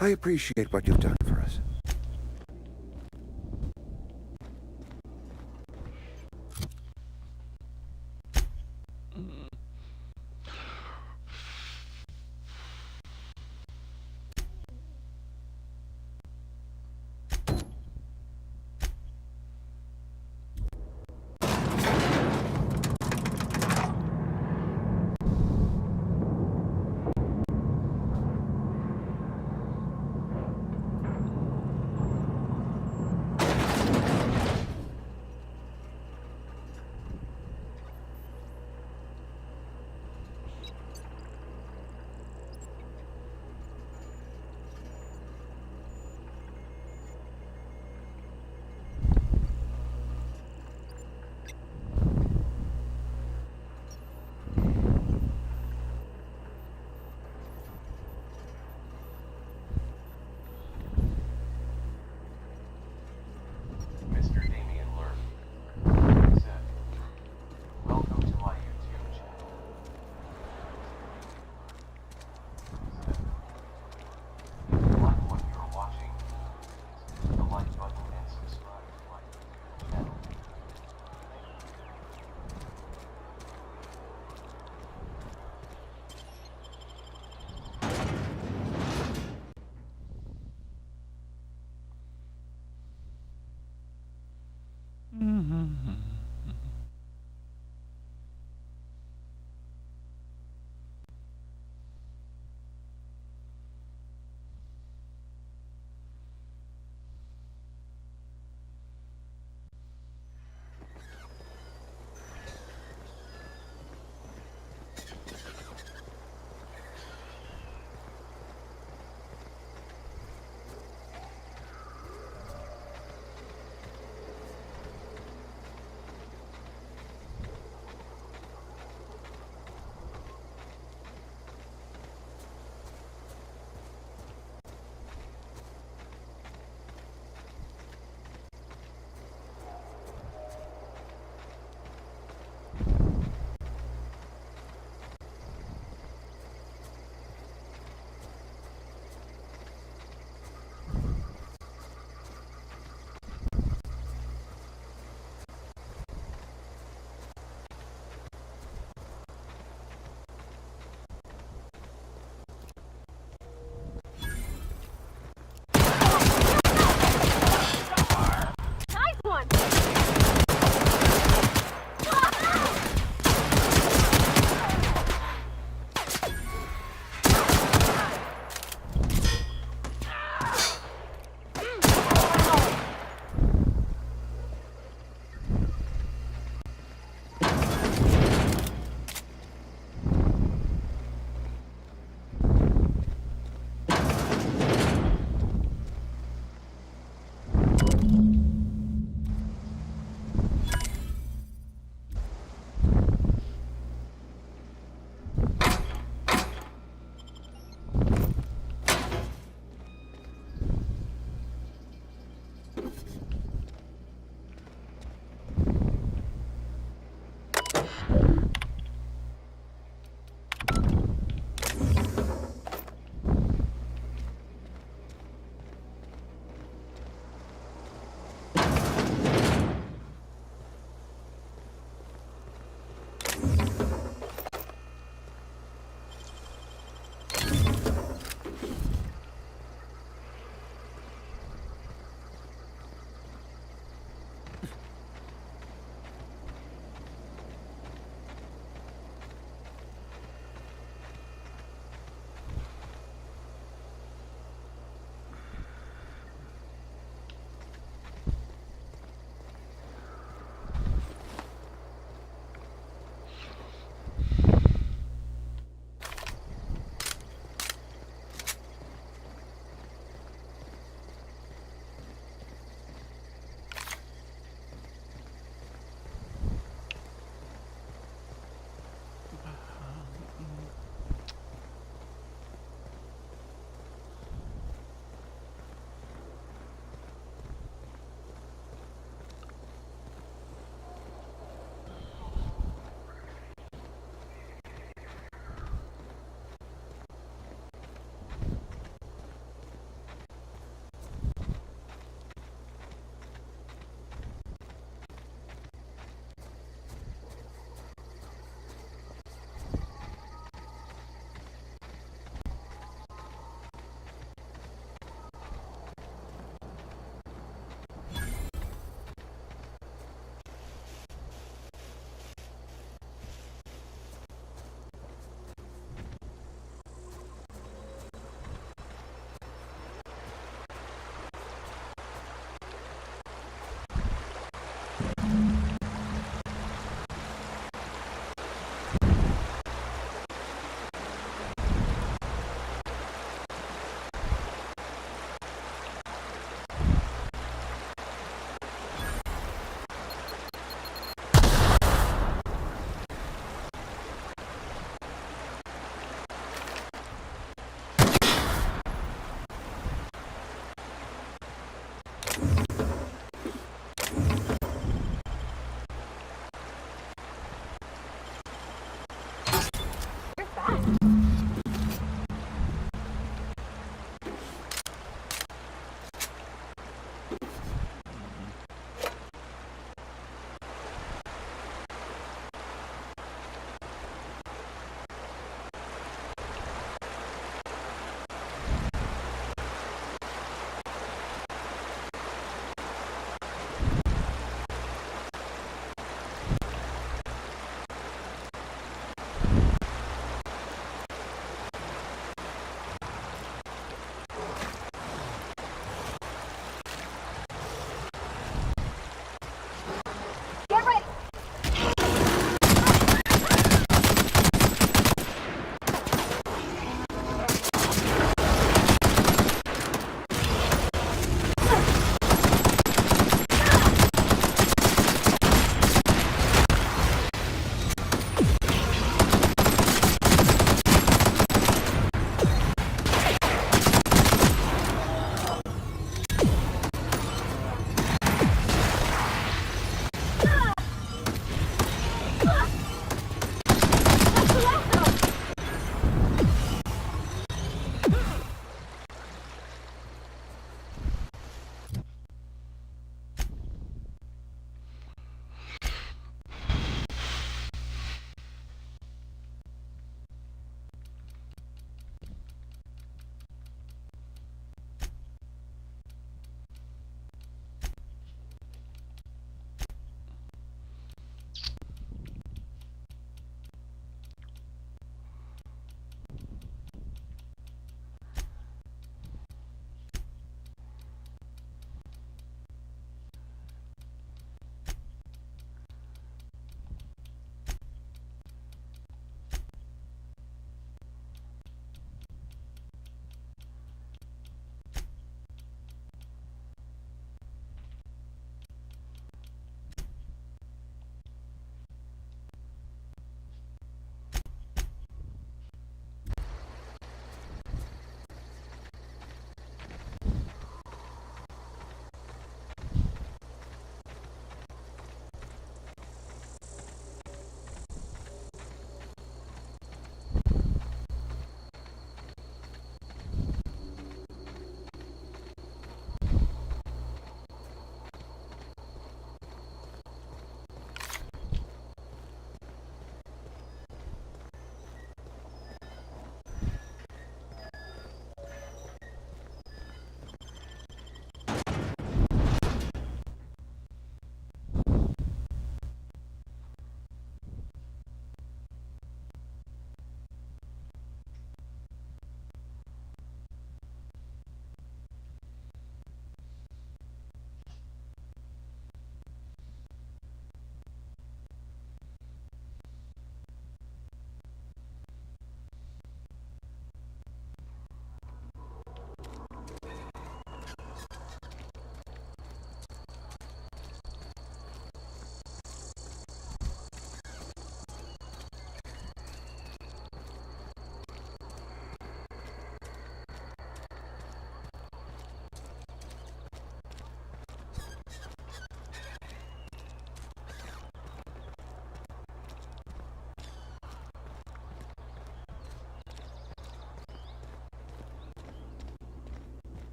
I appreciate what you've done for us.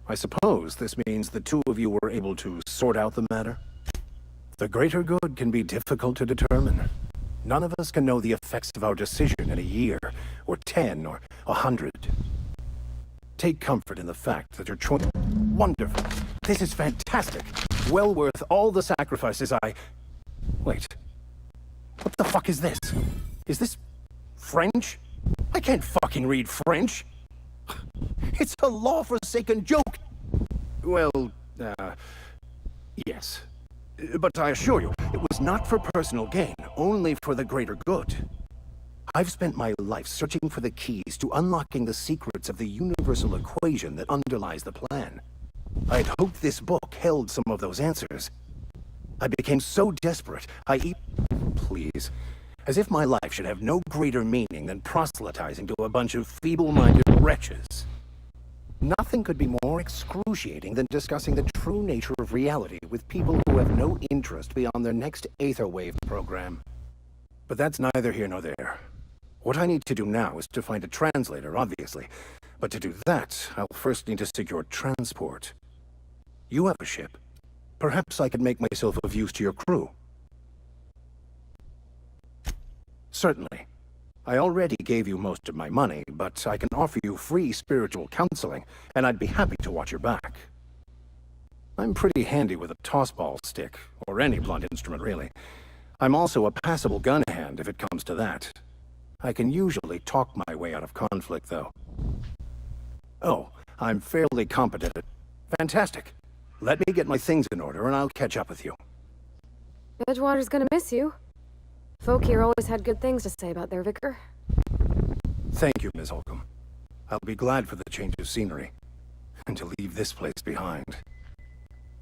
I suppose this means the two of you were able to sort out the matter? The greater good can be difficult to determine. None of us can know the effects of our decision in a year, or 10, or 100. Take comfort in the fact that your choice... Wonderful. This is fantastic. Well worth all the sacrifices I... Wait. What the fuck is this? Is this... French? I can't fucking read French. It's a law-forsaken joke. Well, yes. But I assure you, it was not for personal gain, only for the greater good. I've spent my life searching for the keys to unlocking the secrets of the universal equation that underlies the plan. I'd hoped this book held some of those answers. I became so desperate, Please. As if my life should have no greater meaning than proselytizing to a bunch of feeble-minded wretches. Nothing could be more excruciating than discussing the true nature of reality with people who have no interest beyond their next Aetherwave program. But that's neither here nor there. What I need to do now is to find a translator, obviously. But to do that, I'll first need to secure transport. You have a ship. Perhaps I could make myself of use to your crew. Certainly. I already gave you most of my money, but I can offer you free spiritual counseling, and I'd be happy to watch your back. I'm pretty handy with a tossball stick, or any blunt instrument, really. I'm also a passable gun hand, if it comes to that. I can usually talk my way out of conflict, though. Oh, I'm fairly competent at... Fantastic. Let me get my things in order, and I'll catch up with you. Edgewater's gonna miss you. Folk here always had good things to say about their vicar. Thank you, Miss Holcomb. I'll be glad for the change of scenery, and to leave this place behind.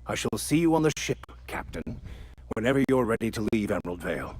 I shall see you on the ship, Captain, whenever you're ready to leave Emerald Vale.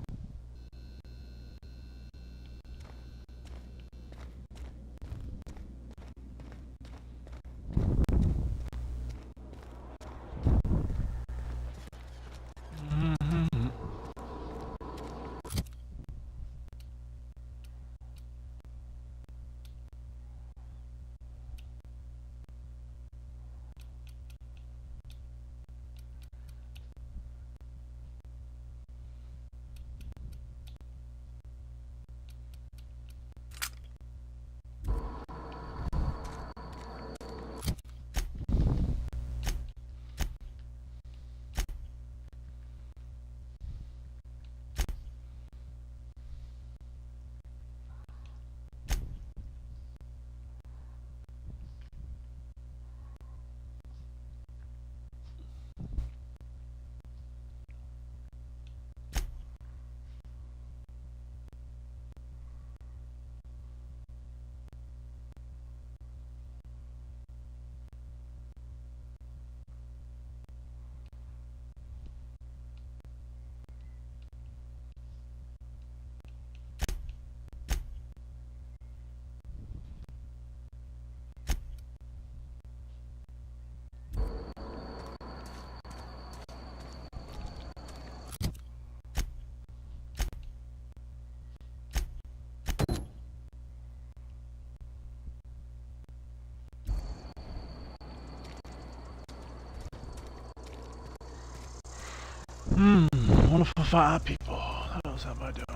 Wonderful 5 people. What else am I doing?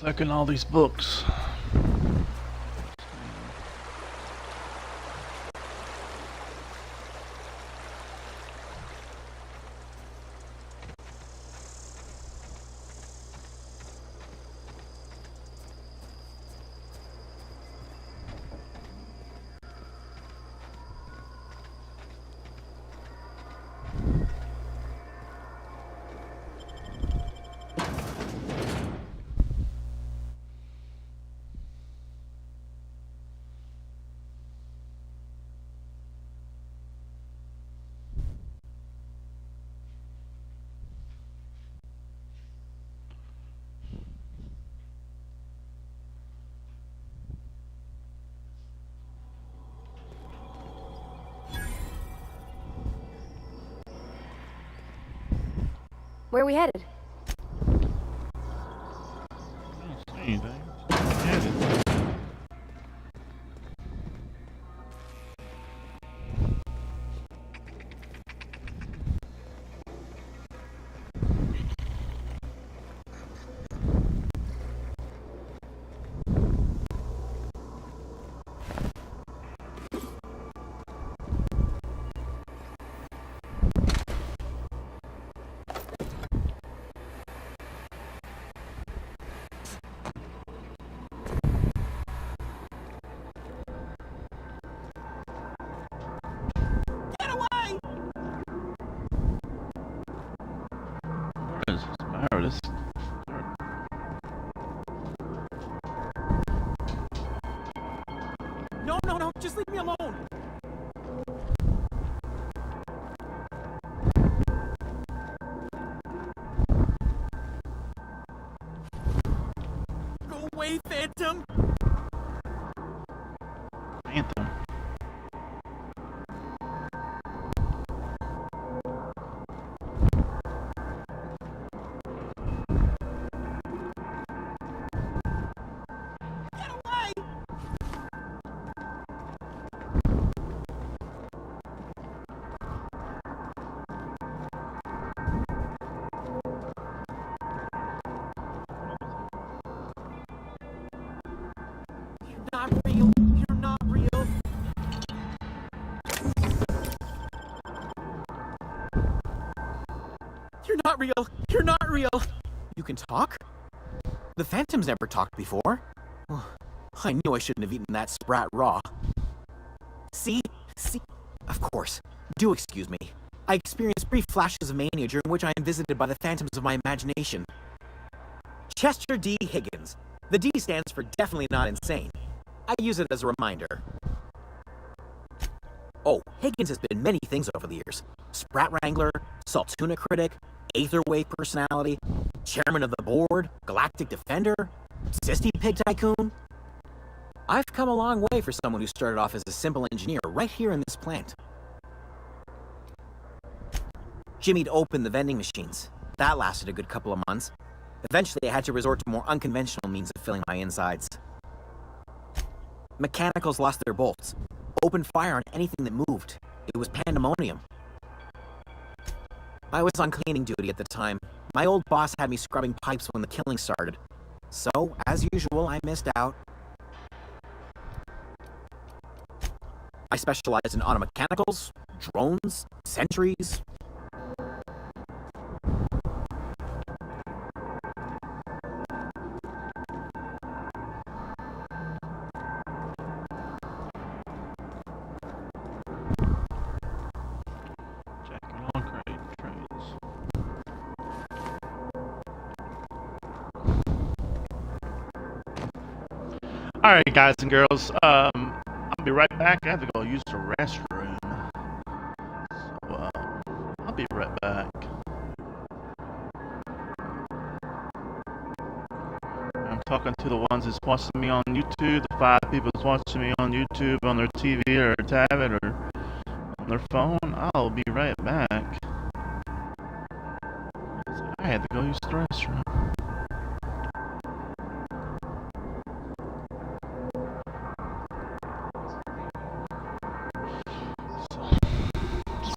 Collecting all these books. Where are we headed? I don't see anything. Headed. What is this matter? This No, no, no, just leave me alone. Go away, Phantom. Anthem. Not real. You're not real. You're not real. You're not real. You can talk? The Phantom's never talked before. Oh, I knew I shouldn't have eaten that sprat raw. See? Of course. Do excuse me. I experienced brief flashes of mania during which I am visited by the phantoms of my imagination. Chester D. Higgins. The D stands for definitely not insane. I use it as a reminder. Oh, Higgins has been many things over the years. Sprat Wrangler, Saltuna Critic, Aetherwave Personality, Chairman of the Board, Galactic Defender, Sisty Pig Tycoon. I've come a long way for someone who started off as a simple engineer right here in this plant. Jimmy'd opened the vending machines. That lasted a good couple of months. Eventually, I had to resort to more unconventional means of filling my insides. Mechanicals lost their bolts. Opened fire on anything that moved. It was pandemonium. I was on cleaning duty at the time. My old boss had me scrubbing pipes when the killing started. So, as usual, I missed out. I specialized in automechanicals, drones, sentries. Alright, guys and girls, I'll be right back. I have to go use the restroom. So, I'll be right back. I'm talking to the ones that's watching me on YouTube, the 5 people that's watching me on YouTube on their TV or tablet or on their phone. I'll be right back. I had to go use the restroom.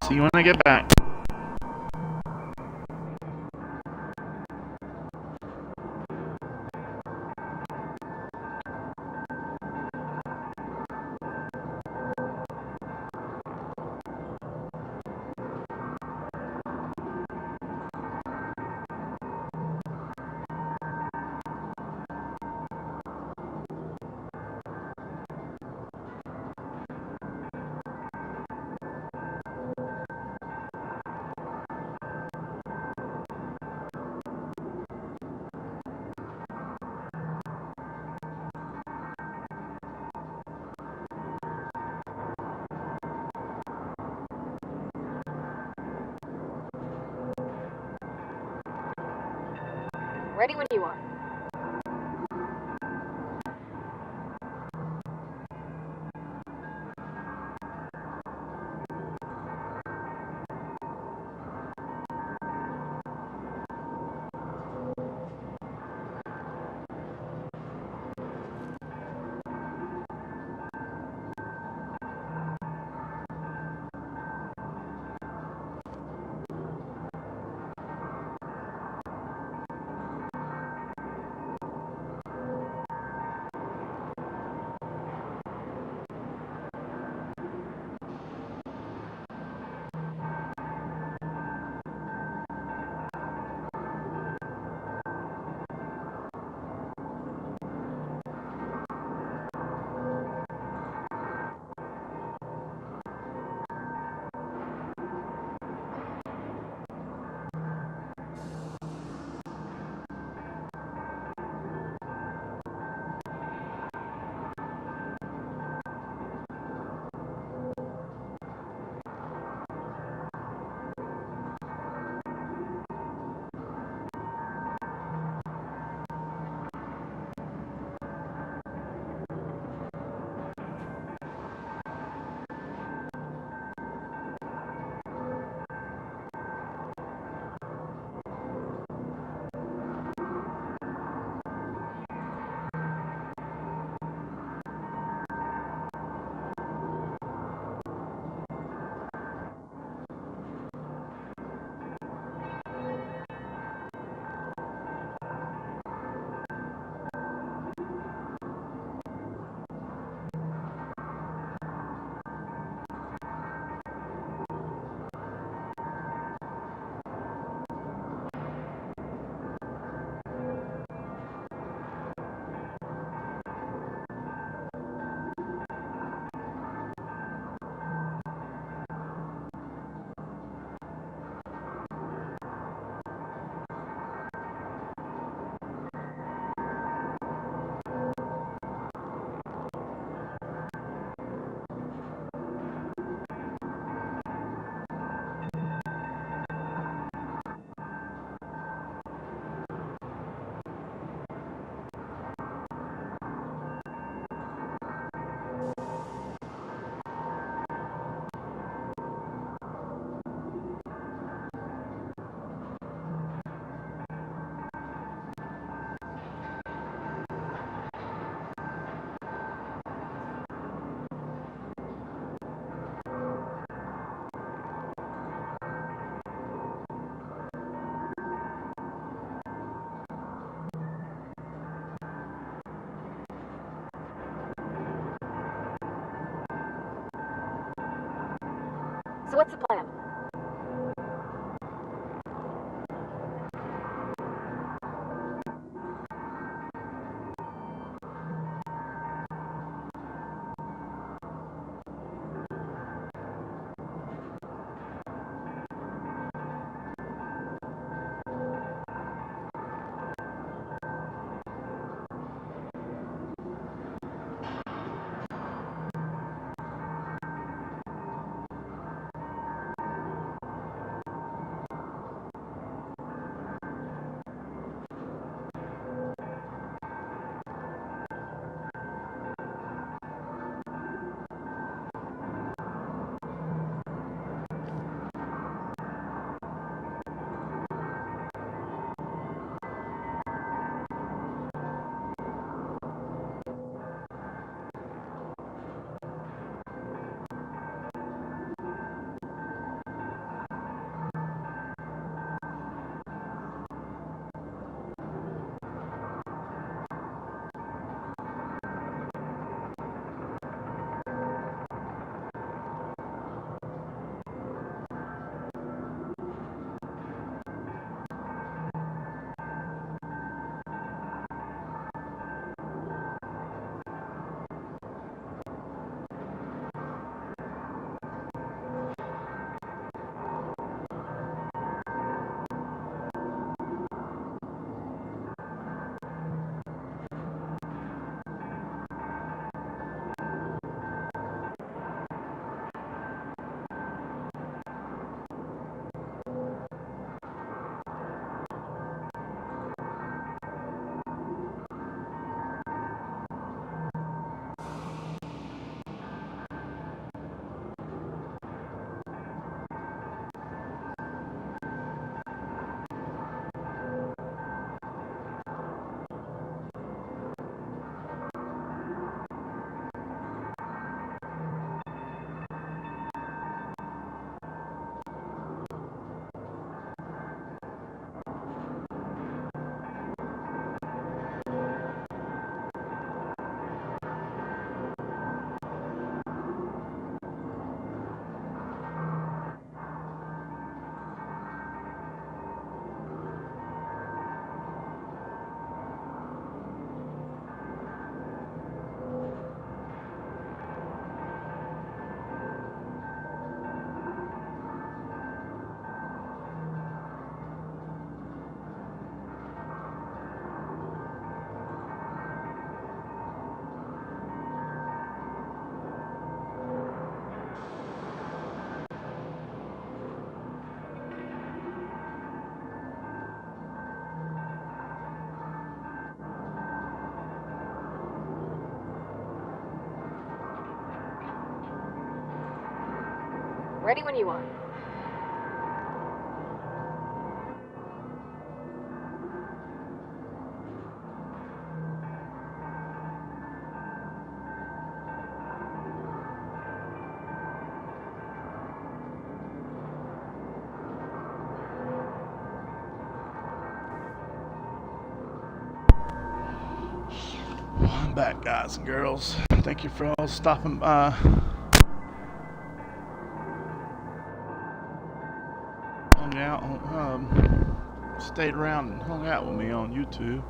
See you when I get back. Ready when you are. So what's the plan? Ready when you are. I'm back, guys and girls. Thank you for all stopping by. Hung out, stayed around and hung out with me on YouTube.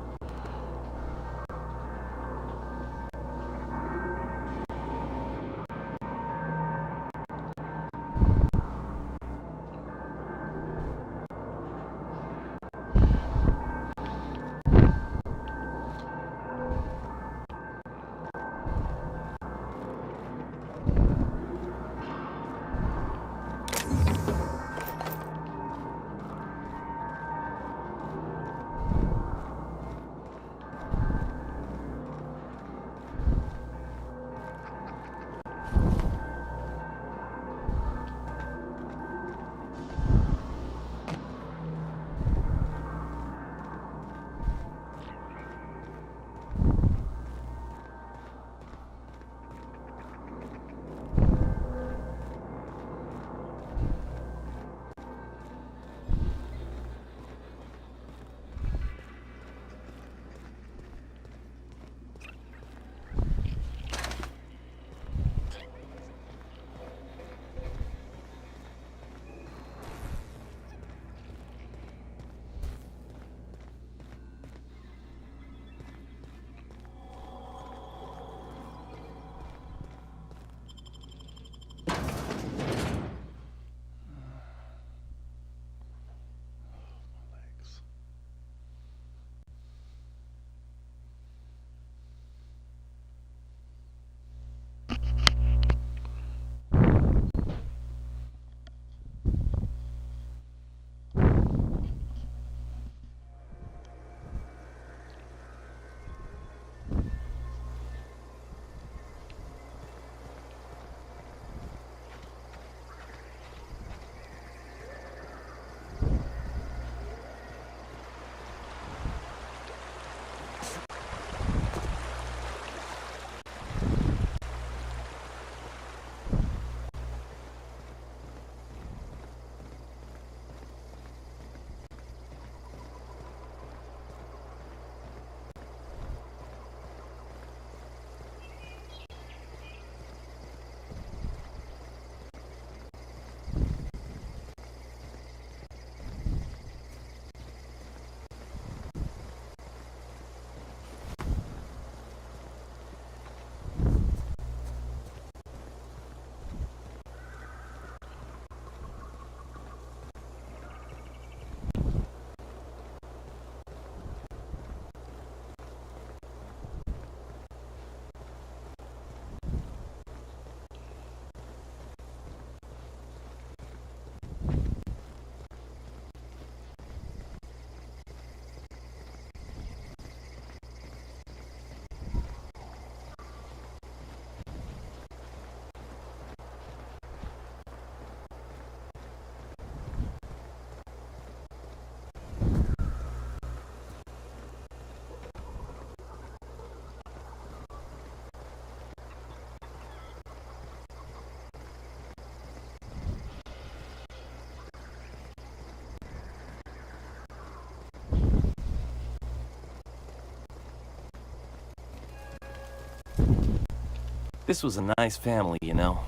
This was a nice family, you know,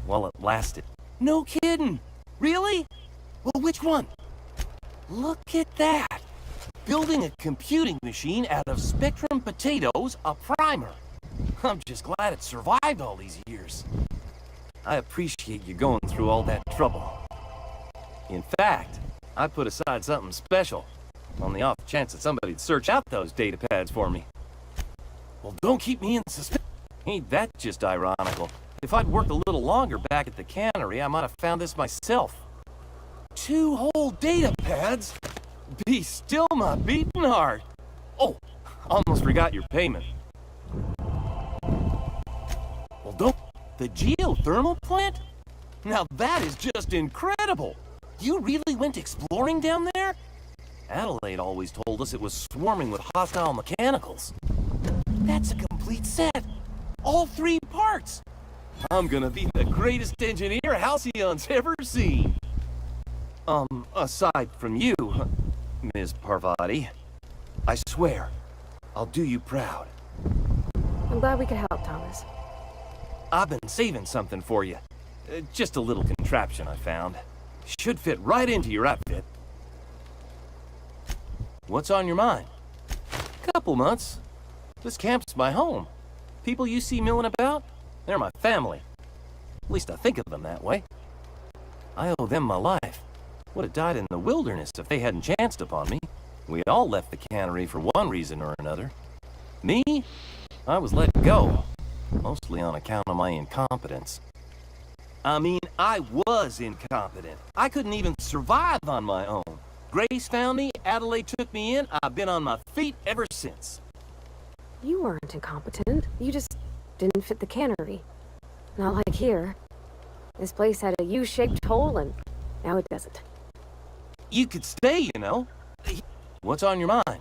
while it lasted. No kidding! Really? Well, which one? Look at that! Building a computing machine out of Spectrum potatoes, a primer. I'm just glad it survived all these years. I appreciate you going through all that trouble. In fact, I put aside something special, on the off chance that somebody'd search out those data pads for me. Well, don't keep me in suspense. Ain't that just ironical? If I'd worked a little longer back at the cannery, I might have found this myself. 2 whole data pads? Be still my beating heart. Oh, almost forgot your payment. Well, don't... The geothermal plant? Now that is just incredible! You really went exploring down there? Adelaide always told us it was swarming with hostile mechanicals. That's a complete set! All 3 parts! I'm gonna be the greatest engineer Halcyon's ever seen! Aside from you, Ms. Parvati, I swear, I'll do you proud. I'm glad we could help, Thomas. I've been saving something for you. Just a little contraption I found. Should fit right into your outfit. What's on your mind? Couple months. This camp's my home. People you see milling about, they're my family. At least I think of them that way. I owe them my life. Would have died in the wilderness if they hadn't chanced upon me. We all left the cannery for one reason or another. Me? I was let go. Mostly on account of my incompetence. I mean, I was incompetent. I couldn't even survive on my own. Grace found me, Adelaide took me in, I've been on my feet ever since. You weren't incompetent. You just didn't fit the cannery. Not like here. This place had a U-shaped hole, and now it doesn't. You could stay, you know. What's on your mind?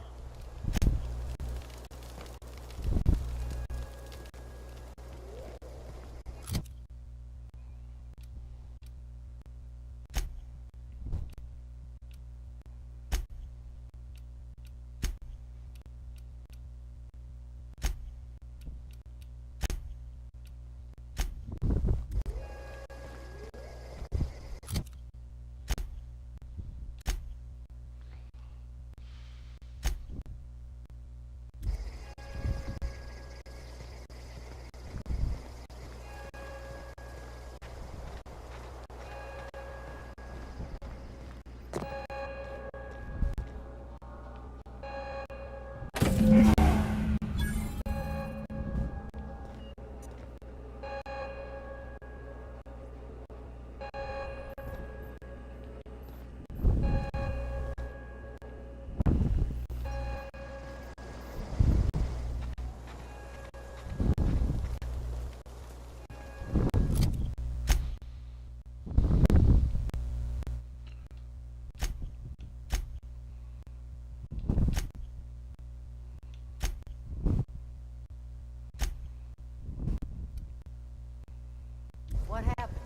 What happened?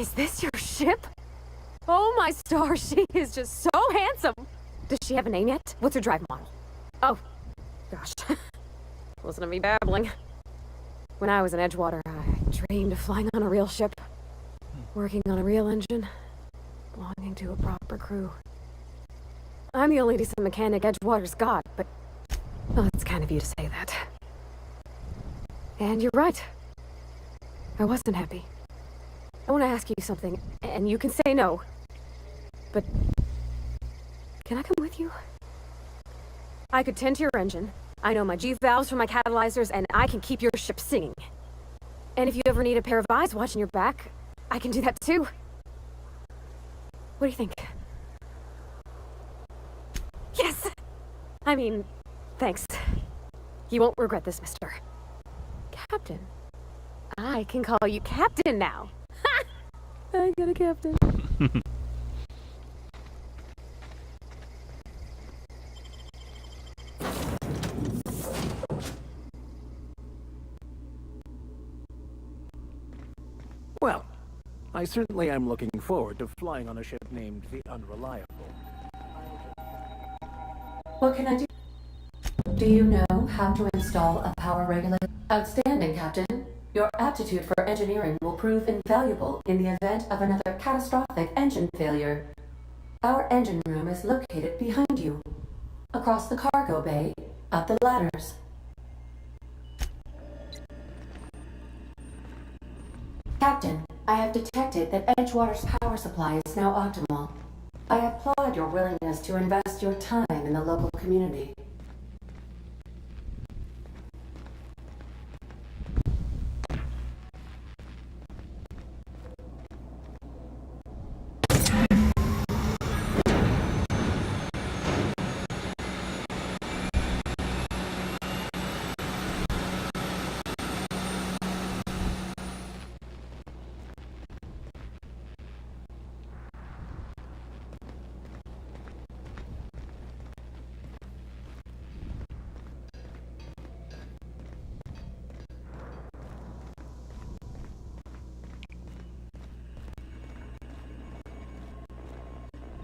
Is this your ship? Oh my stars, she is just so handsome. Does she have a name yet? What's her drive model? Oh, gosh. Listen to me babbling. When I was in Edgewater, I dreamed of flying on a real ship, working on a real engine, belonging to a proper crew. I'm the only decent mechanic Edgewater's got, but... oh, it's kind of you to say that. And you're right. I wasn't happy. I want to ask you something, and you can say no. But... can I come with you? I could tend to your engine. I know my G-valves from my catalyzers, and I can keep your ship singing. And if you ever need a pair of eyes watching your back, I can do that too. What do you think? Yes! I mean, thanks. You won't regret this, mister. Captain. I can call you Captain now. Ha! I got a captain. Well, I certainly am looking forward to flying on a ship named the Unreliable. What can I do? Do you know how to install a power regulator? Outstanding, Captain. Your aptitude for engineering will prove invaluable in the event of another catastrophic engine failure. Our engine room is located behind you, across the cargo bay, up the ladders. Captain, I have detected that Edgewater's power supply is now optimal. I applaud your willingness to invest your time in the local community.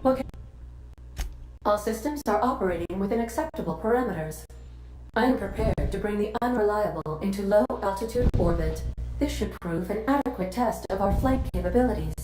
Okay. All systems are operating within acceptable parameters. I am prepared to bring the Unreliable into low-altitude orbit. This should prove an adequate test of our flight capabilities.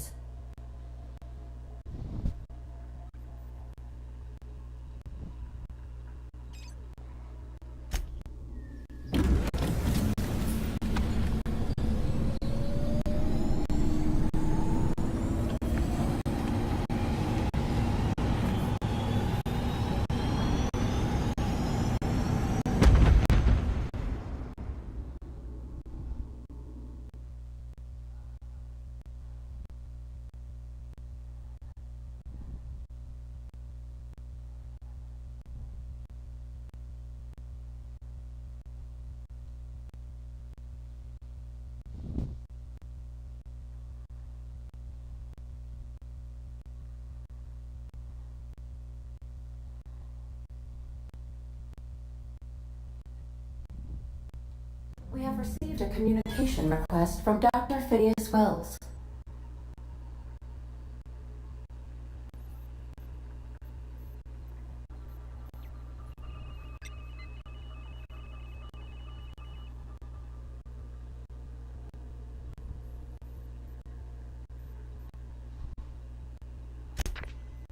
We have received a communication request from Dr. Phineas Wells.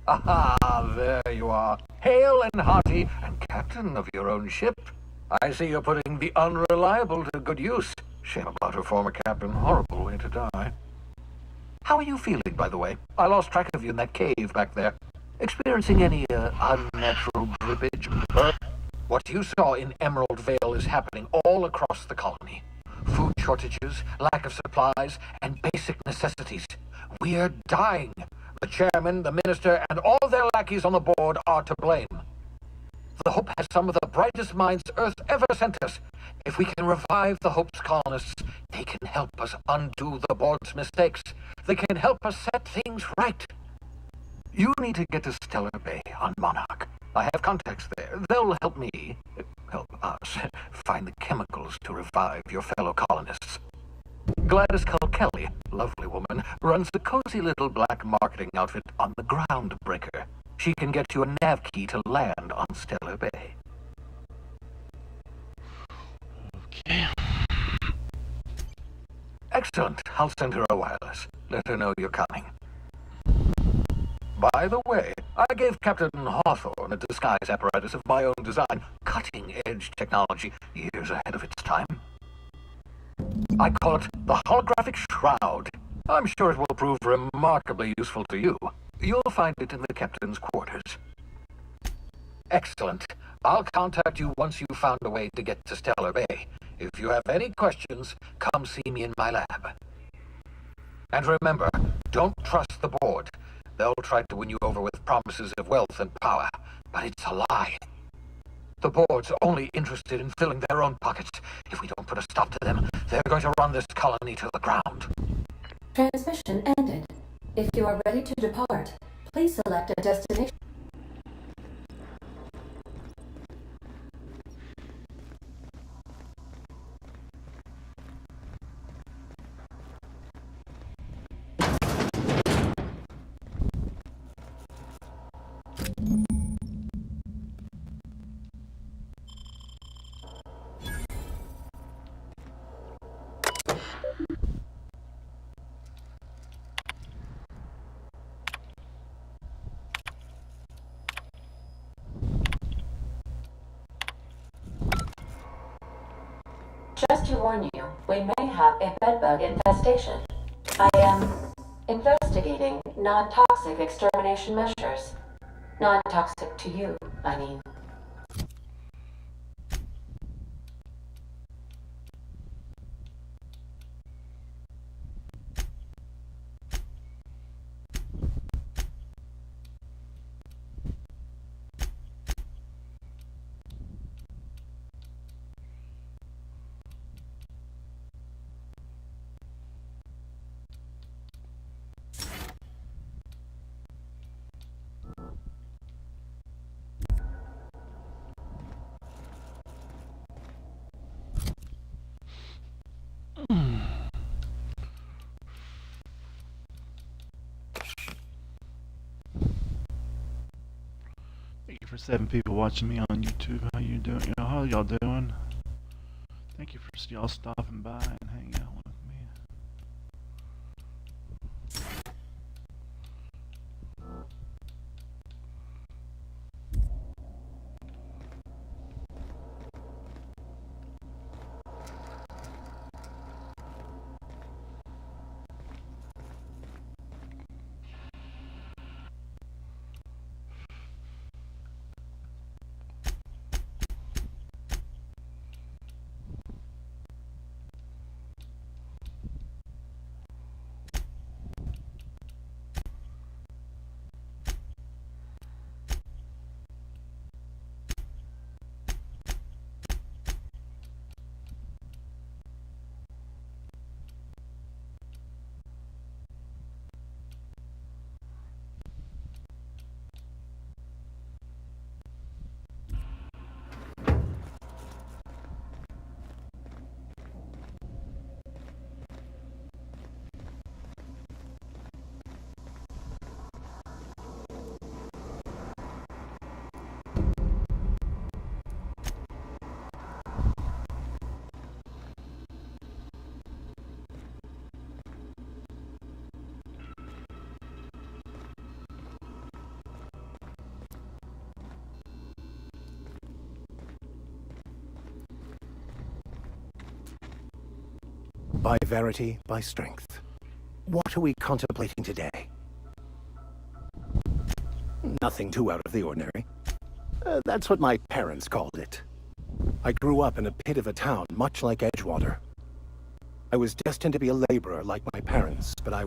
Aha, there you are, hale and hearty, and captain of your own ship. I see you're putting the Unreliable to good use. Shame about her former captain. Horrible way to die. How are you feeling, by the way? I lost track of you in that cave back there. Experiencing any, unnatural drippage? What you saw in Emerald Vale is happening all across the colony. Food shortages, lack of supplies, and basic necessities. We're dying. The chairman, the minister, and all their lackeys on the board are to blame. The Hope has some of the brightest minds Earth ever sent us. If we can revive the Hope's colonists, they can help us undo the board's mistakes. They can help us set things right. You need to get to Stellar Bay on Monarch. I have contacts there. They'll help us, find the chemicals to revive your fellow colonists. Gladys Kelly, lovely woman, runs runs a cozy little black marketing outfit on the Groundbreaker. She can get you a nav key to land on Stellar Bay. Okay. Excellent. I'll send her a wireless. Let her know you're coming. By the way, I gave Captain Hawthorne a disguise apparatus of my own design, cutting-edge technology, years ahead of its time. I call it the holographic shroud. I'm sure it will prove remarkably useful to you. You'll find it in the captain's quarters. Excellent. I'll contact you once you've found a way to get to Stellar Bay. If you have any questions, come see me in my lab. And remember, don't trust the board. They'll try to win you over with promises of wealth and power, but it's a lie. The board's only interested in filling their own pockets. If we don't put a stop to them, they're going to run this colony to the ground. Transmission ended. If you are ready to depart, please select a destination. Just to warn you, we may have a bedbug infestation. I am investigating non-toxic extermination measures. Non-toxic to you, I mean. Thank you for 7 people watching me on YouTube. How you doing? How y'all doing? Thank you for y'all stopping by and hanging out with me. By verity, by strength. What are we contemplating today? Nothing too out of the ordinary. That's what my parents called it. I grew up in a pit of a town, much like Edgewater. I was destined to be a laborer like my parents, but I...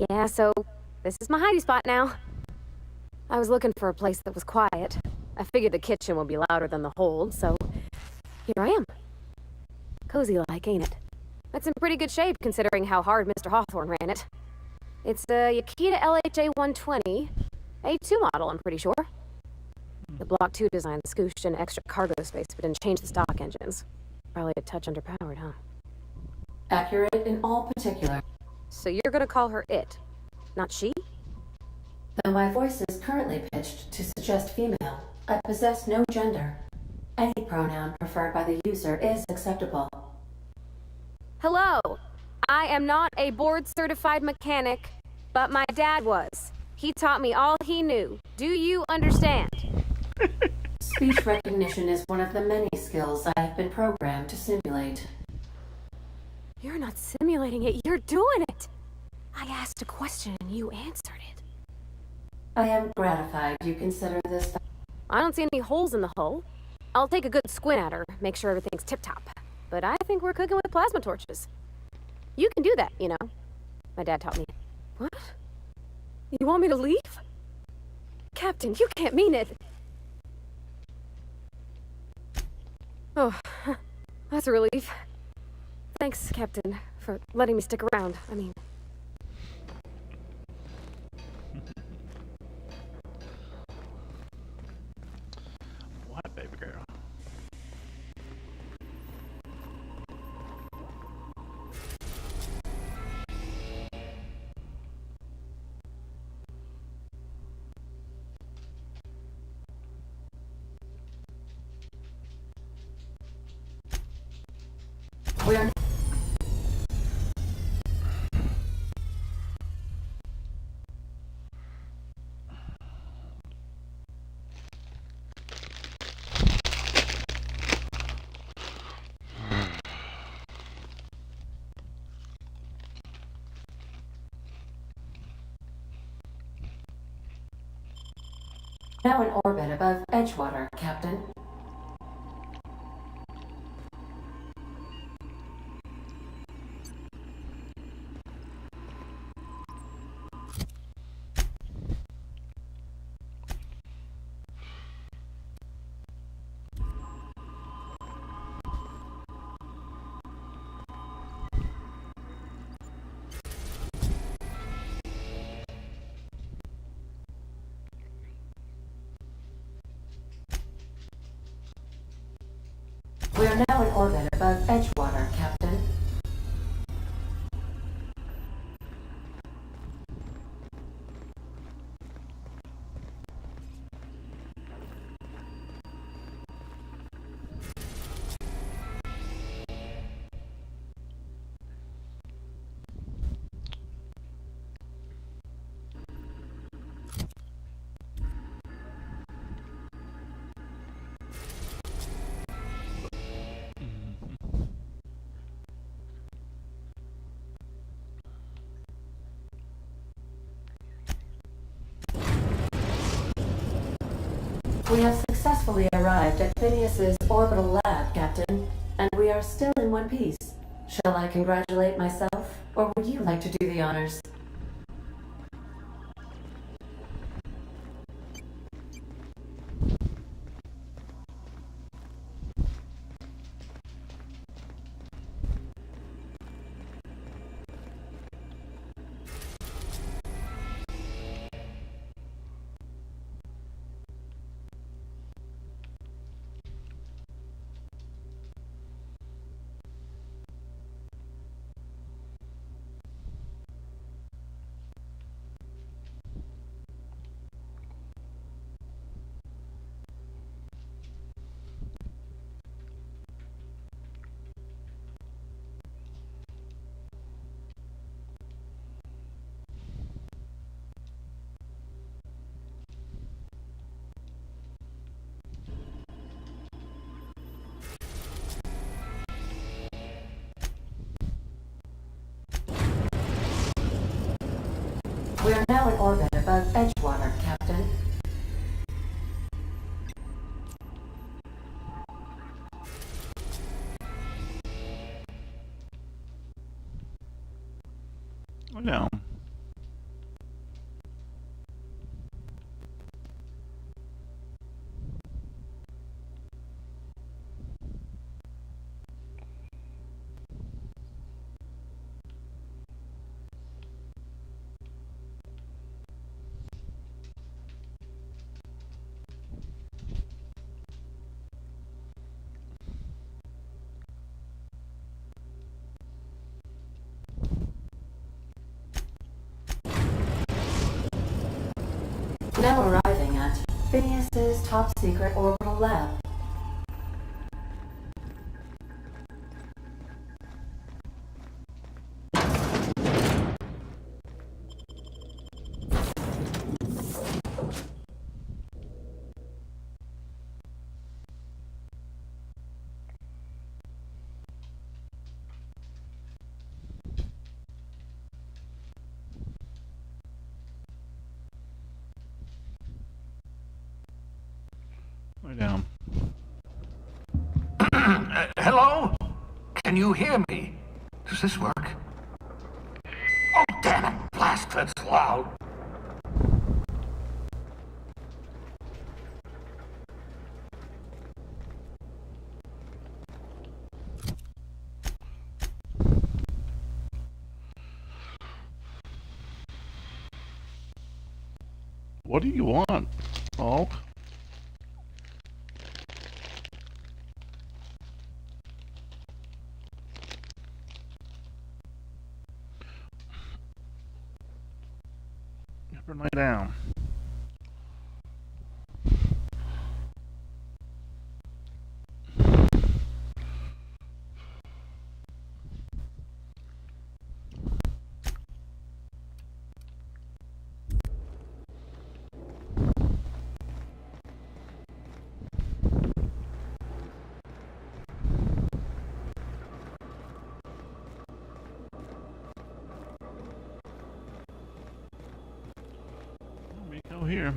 Yeah, so this is my hidey spot now. I was looking for a place that was quiet. I figured the kitchen would be louder than the hold, so here I am. Cozy like, ain't it? That's in pretty good shape considering how hard Mr. Hawthorne ran it. It's a Yakita LHA 120, A2 model, I'm pretty sure. The Block 2 design scooshed in extra cargo space but didn't change the stock engines. Probably a touch underpowered, huh? Accurate in all particular. So you're gonna call her it, not she? Though my voice is currently pitched to suggest female, I possess no gender. Any pronoun preferred by the user is acceptable. Hello! I am not a board-certified mechanic, but my dad was. He taught me all he knew. Do you understand? Speech recognition is one of the many skills I have been programmed to simulate. You're not simulating it, you're doing it! I asked a question and you answered it. I am gratified you consider this. I don't see any holes in the hull. I'll take a good squint at her, make sure everything's tip-top. But I think we're cooking with plasma torches. You can do that, you know. My dad taught me. What? You want me to leave? Captain, you can't mean it. Oh, that's a relief. Thanks, Captain, for letting me stick around. I mean... What, baby girl? We are now in orbit above Edgewater, Captain. We are now in orbit above Edgewater, Captain. We have successfully arrived at Phineas's orbital lab, Captain, and we are still in one piece. Shall I congratulate myself, or would you like to do the honors? We are now in orbit above Edgewater, Captain. Oh, no. Now arriving at Phineas's top secret orbital lab. Lay down. Hello? Can you hear me? Does this work? Oh, damn it! Blast, that's loud. What do you want, Hulk? Lay down. Let me go here.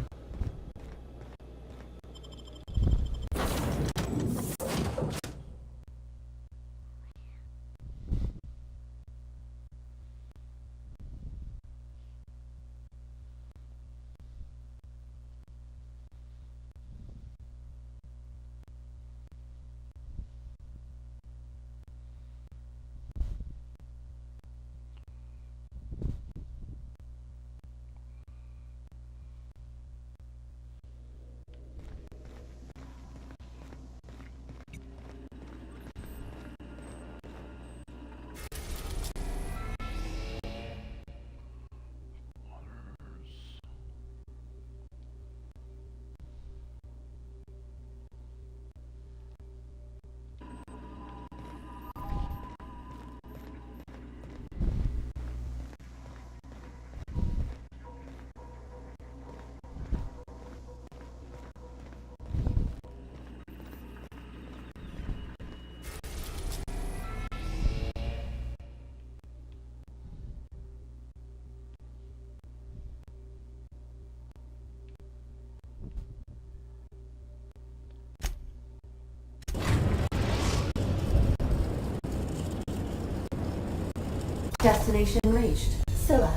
Destination reached. Scylla.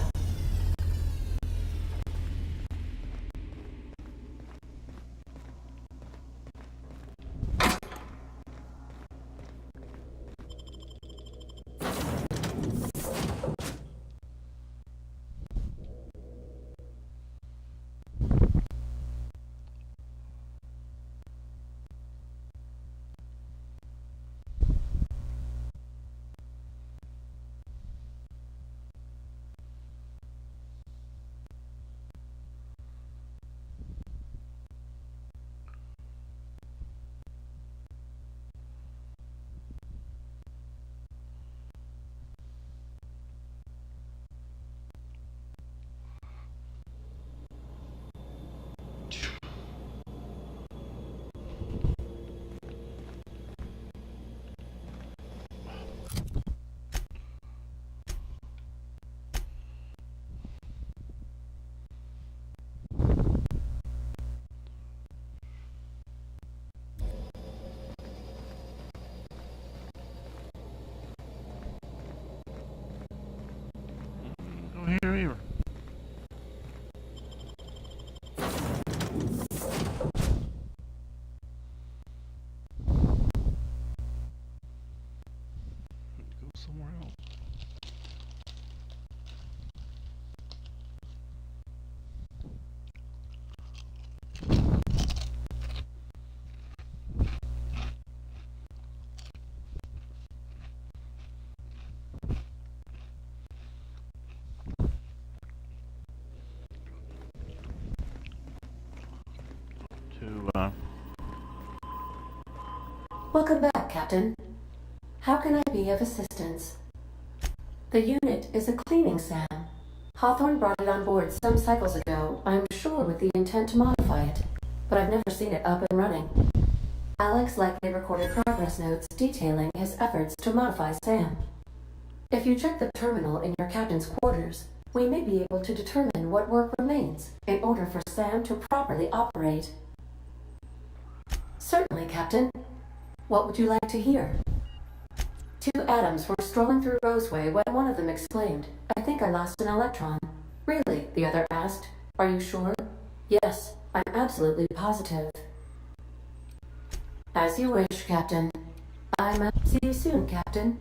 Go here either. Go somewhere else. to Welcome back, Captain. How can I be of assistance? The unit is a cleaning SAM. Hawthorne brought it on board some cycles ago, I'm sure with the intent to modify it, but I've never seen it up and running. Alex likely recorded progress notes detailing his efforts to modify SAM. If you check the terminal in your captain's quarters, we may be able to determine what work remains in order for SAM to properly operate. Certainly, Captain. What would you like to hear? Two atoms were strolling through Roseway when one of them exclaimed, "I think I lost an electron." "Really?" the other asked. "Are you sure?" "Yes, I'm absolutely positive." As you wish, Captain. See you soon, Captain.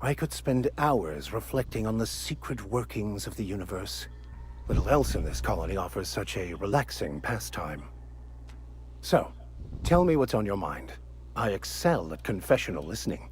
I could spend hours reflecting on the secret workings of the universe. Little else in this colony offers such a relaxing pastime. So, tell me what's on your mind. I excel at confessional listening.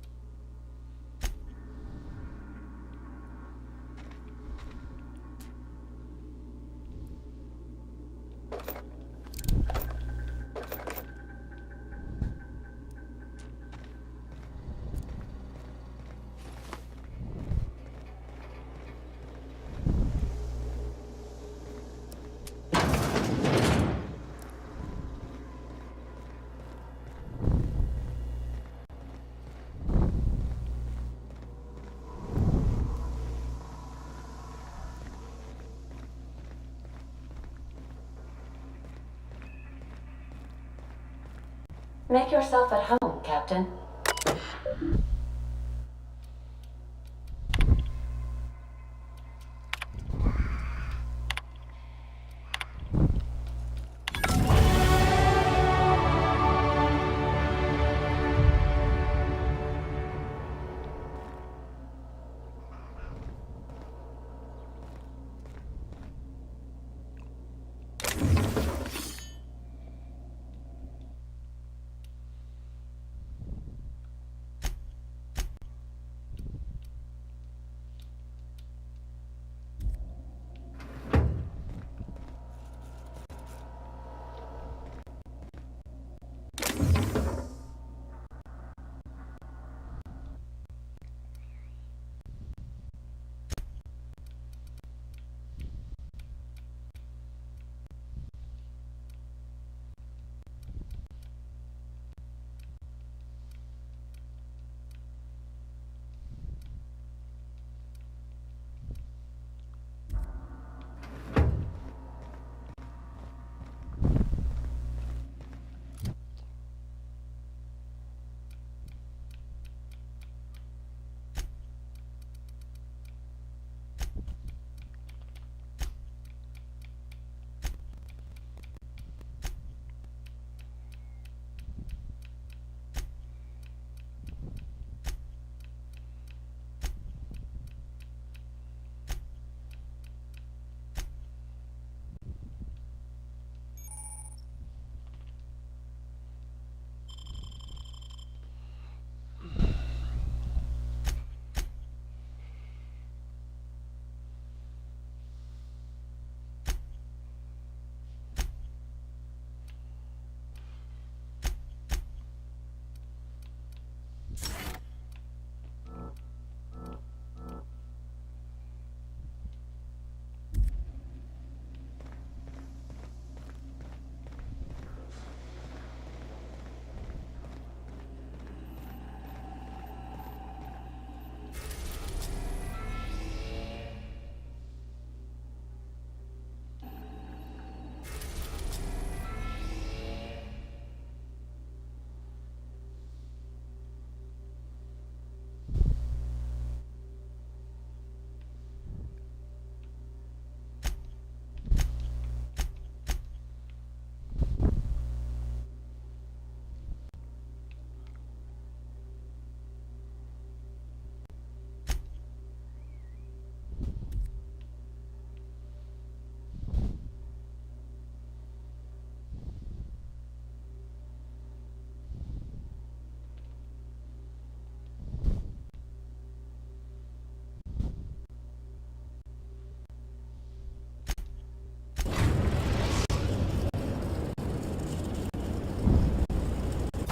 Make yourself at home, Captain.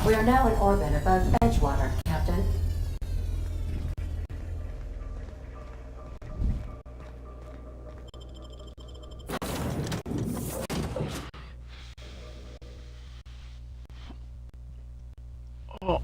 We are now in orbit above Edgewater, Captain. Oh.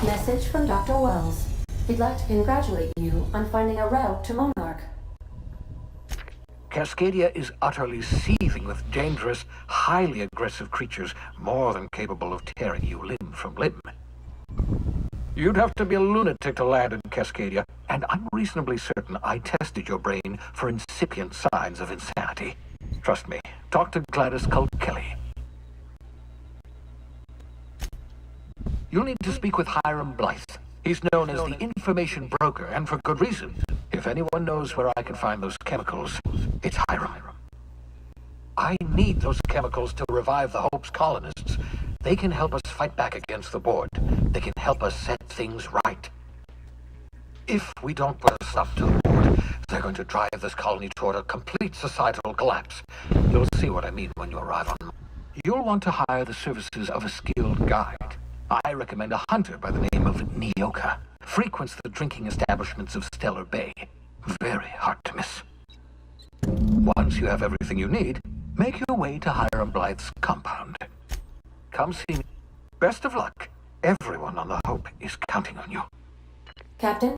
Message from Dr. Wells. He'd like to congratulate you on finding a route to Monarch. Cascadia is utterly seething with dangerous, highly aggressive creatures more than capable of tearing you limb from limb. You'd have to be a lunatic to land in Cascadia, and I'm reasonably certain I tested your brain for incipient signs of insanity. Trust me, talk to Gladys Culkelly. You'll need to speak with Hiram Blythe. He's known as the information broker, and for good reason. If anyone knows where I can find those chemicals, it's Hiram. I need those chemicals to revive the Hope's colonists. They can help us fight back against the Board. They can help us set things right. If we don't put a stop to the Board, they're going to drive this colony toward a complete societal collapse. You'll see what I mean when you arrive on Mars. You'll want to hire the services of a skilled guide. I recommend a hunter by the name of Nyoka. Frequents the drinking establishments of Stellar Bay. Very hard to miss. Once you have everything you need, make your way to Hiram Blythe's compound. Come see me. Best of luck. Everyone on the Hope is counting on you. Captain,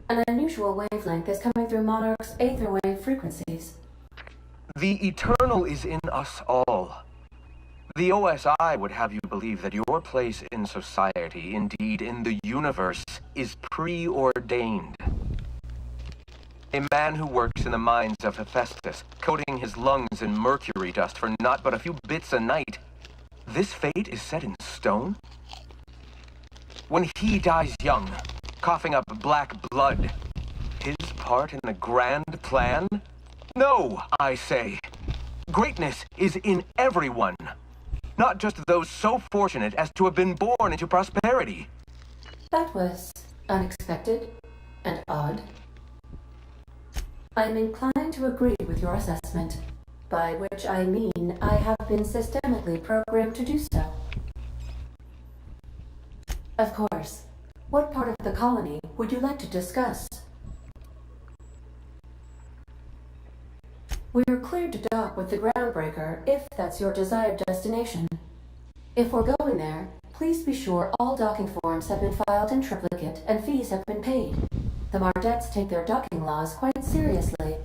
an unusual wavelength is coming through Monarch's aether wave frequencies. The Eternal is in us all. The OSI would have you believe that your place in society, indeed in the universe, is preordained. A man who works in the mines of Hephaestus, coating his lungs in mercury dust for not but a few bits a night. This fate is set in stone? When he dies young, coughing up black blood, his part in the grand plan? No, I say. Greatness is in everyone. Not just those so fortunate as to have been born into prosperity. That was unexpected and odd. I'm inclined to agree with your assessment, by which I mean I have been systemically programmed to do so. Of course. What part of the colony would you like to discuss? We're cleared to dock with the Groundbreaker if that's your desired destination. If we're going there, please be sure all docking forms have been filed in triplicate and fees have been paid. The Mardettes take their docking laws quite seriously.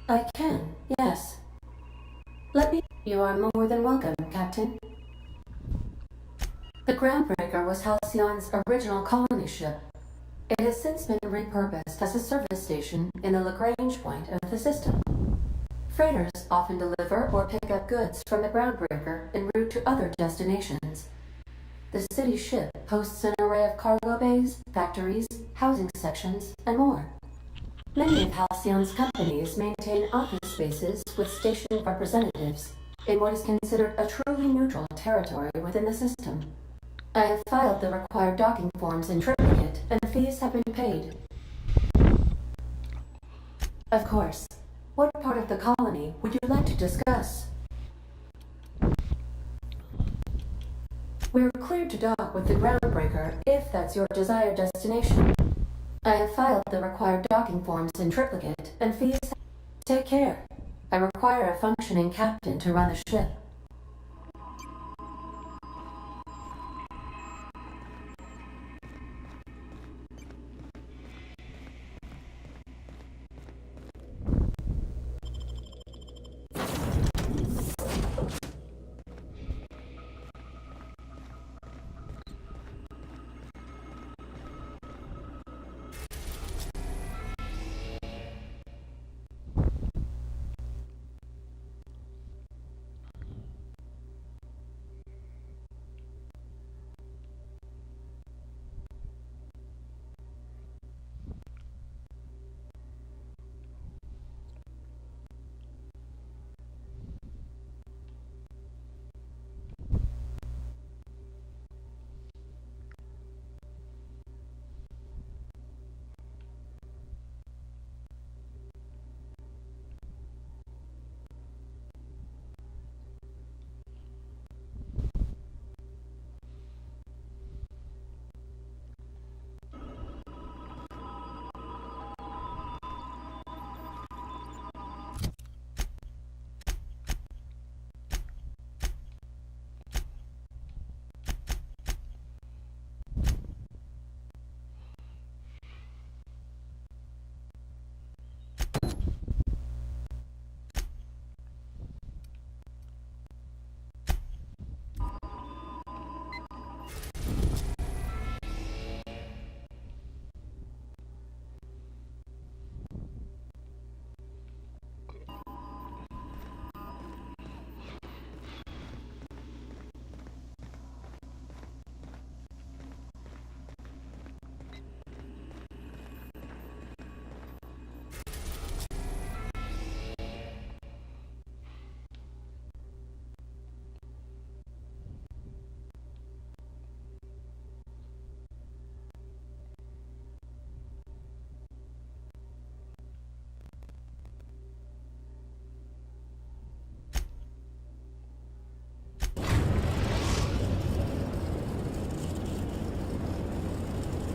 I can, yes. You are more than welcome, Captain. The Groundbreaker was Halcyon's original colony ship. It has since been repurposed as a service station in the Lagrange point of the system. Freighters often deliver or pick up goods from the Groundbreaker en route to other destinations. The city ship hosts an array of cargo bays, factories, housing sections, and more. Many of Halcyon's companies maintain office spaces with station representatives in what is considered a truly neutral territory within the system. I have filed the required docking forms in triplicate, and fees have been paid. Of course. What part of the colony would you like to discuss? We're cleared to dock with the Groundbreaker if that's your desired destination. I have filed the required docking forms in triplicate, and fees... Take care. I require a functioning captain to run the ship.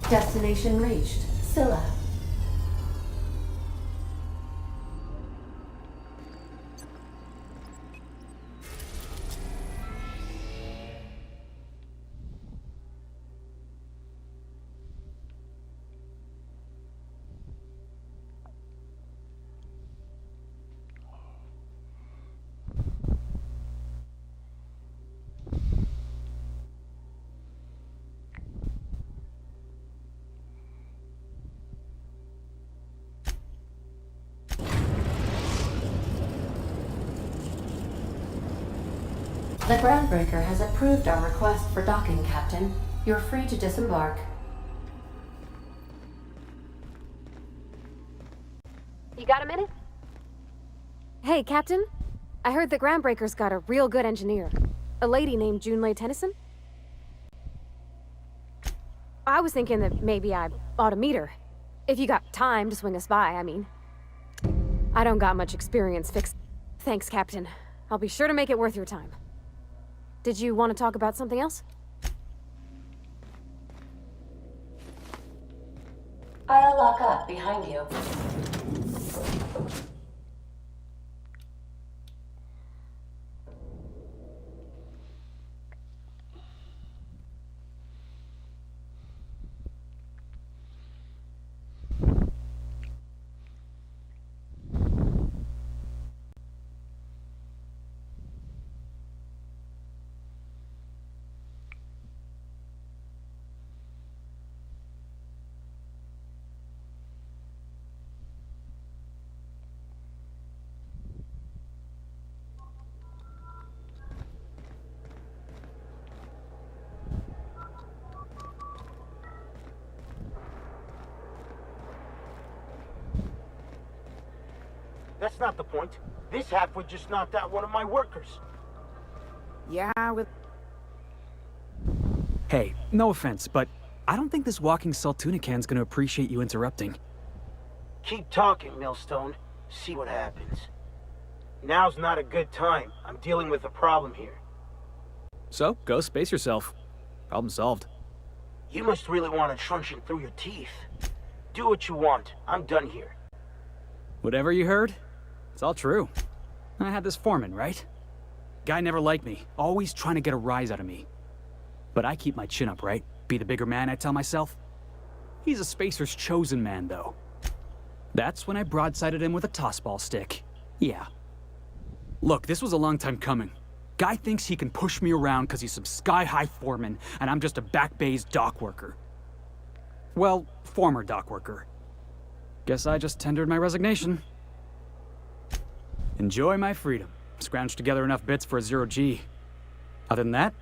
Destination reached. Scylla. The Groundbreaker has approved our request for docking, Captain. You're free to disembark. You got a minute? Hey, Captain. I heard the Groundbreaker's got a real good engineer. A lady named Junlei Tennyson. I was thinking that maybe I ought to meet her. If you got time to swing us by, I mean. I don't got much experience Thanks, Captain. I'll be sure to make it worth your time. Did you want to talk about something else? I'll lock up behind you. That's not the point. This halfwit just knocked out one of my workers. Yeah, with... Hey, no offense, but I don't think this walking salt tuna can's gonna appreciate you interrupting. Keep talking, Millstone. See what happens. Now's not a good time. I'm dealing with a problem here. So, go space yourself. Problem solved. You must really want a truncheon through your teeth. Do what you want. I'm done here. Whatever you heard, it's all true. I had this foreman, right? Guy never liked me, always trying to get a rise out of me. But I keep my chin up, right? Be the bigger man, I tell myself. He's a spacer's chosen man, though. That's when I broadsided him with a tossball stick. Yeah. Look, this was a long time coming. Guy thinks he can push me around because he's some sky-high foreman, and I'm just a back bay's dock worker. Well, former dock worker. Guess I just tendered my resignation. Enjoy my freedom. Scrounged together enough bits for a 0G. Other than that,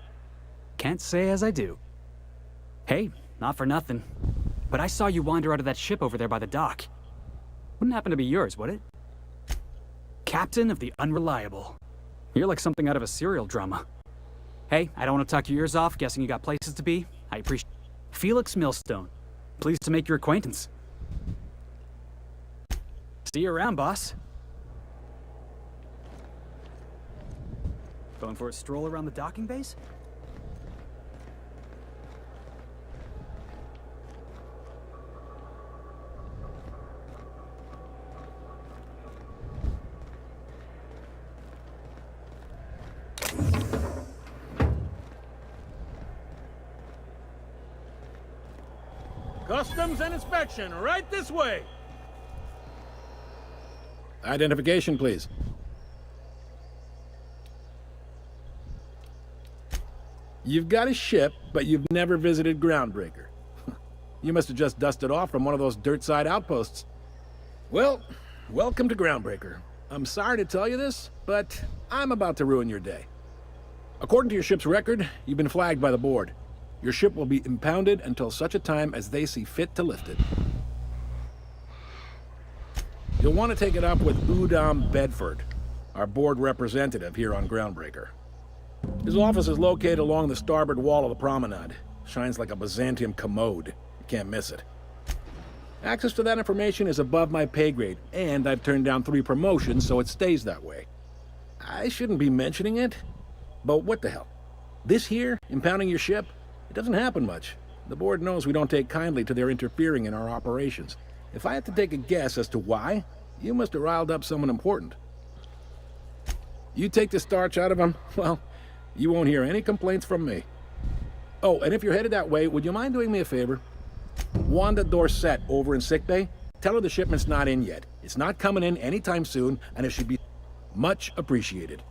can't say as I do. Hey, not for nothing, but I saw you wander out of that ship over there by the dock. Wouldn't happen to be yours, would it? Captain of the Unreliable. You're like something out of a serial drama. Hey, I don't want to talk your ears off, guessing you got places to be. I appreciate... Felix Millstone. Pleased to make your acquaintance. See you around, boss. Going for a stroll around the docking base? Customs and inspection, right this way. Identification, please. You've got a ship, but you've never visited Groundbreaker. You must have just dusted off from one of those dirt-side outposts. Well, welcome to Groundbreaker. I'm sorry to tell you this, but I'm about to ruin your day. According to your ship's record, you've been flagged by the board. Your ship will be impounded until such a time as they see fit to lift it. You'll want to take it up with Udom Bedford, our board representative here on Groundbreaker. His office is located along the starboard wall of the promenade. Shines like a Byzantium commode. You can't miss it. Access to that information is above my pay grade, and I've turned down 3 promotions, so it stays that way. I shouldn't be mentioning it, but what the hell? This here, impounding your ship, it doesn't happen much. The board knows we don't take kindly to their interfering in our operations. If I had to take a guess as to why, you must have riled up someone important. You take the starch out of them, well, you won't hear any complaints from me. Oh, and if you're headed that way, would you mind doing me a favor? Wanda Dorset over in sickbay, tell her the shipment's not in yet. It's not coming in anytime soon, and it should be much appreciated.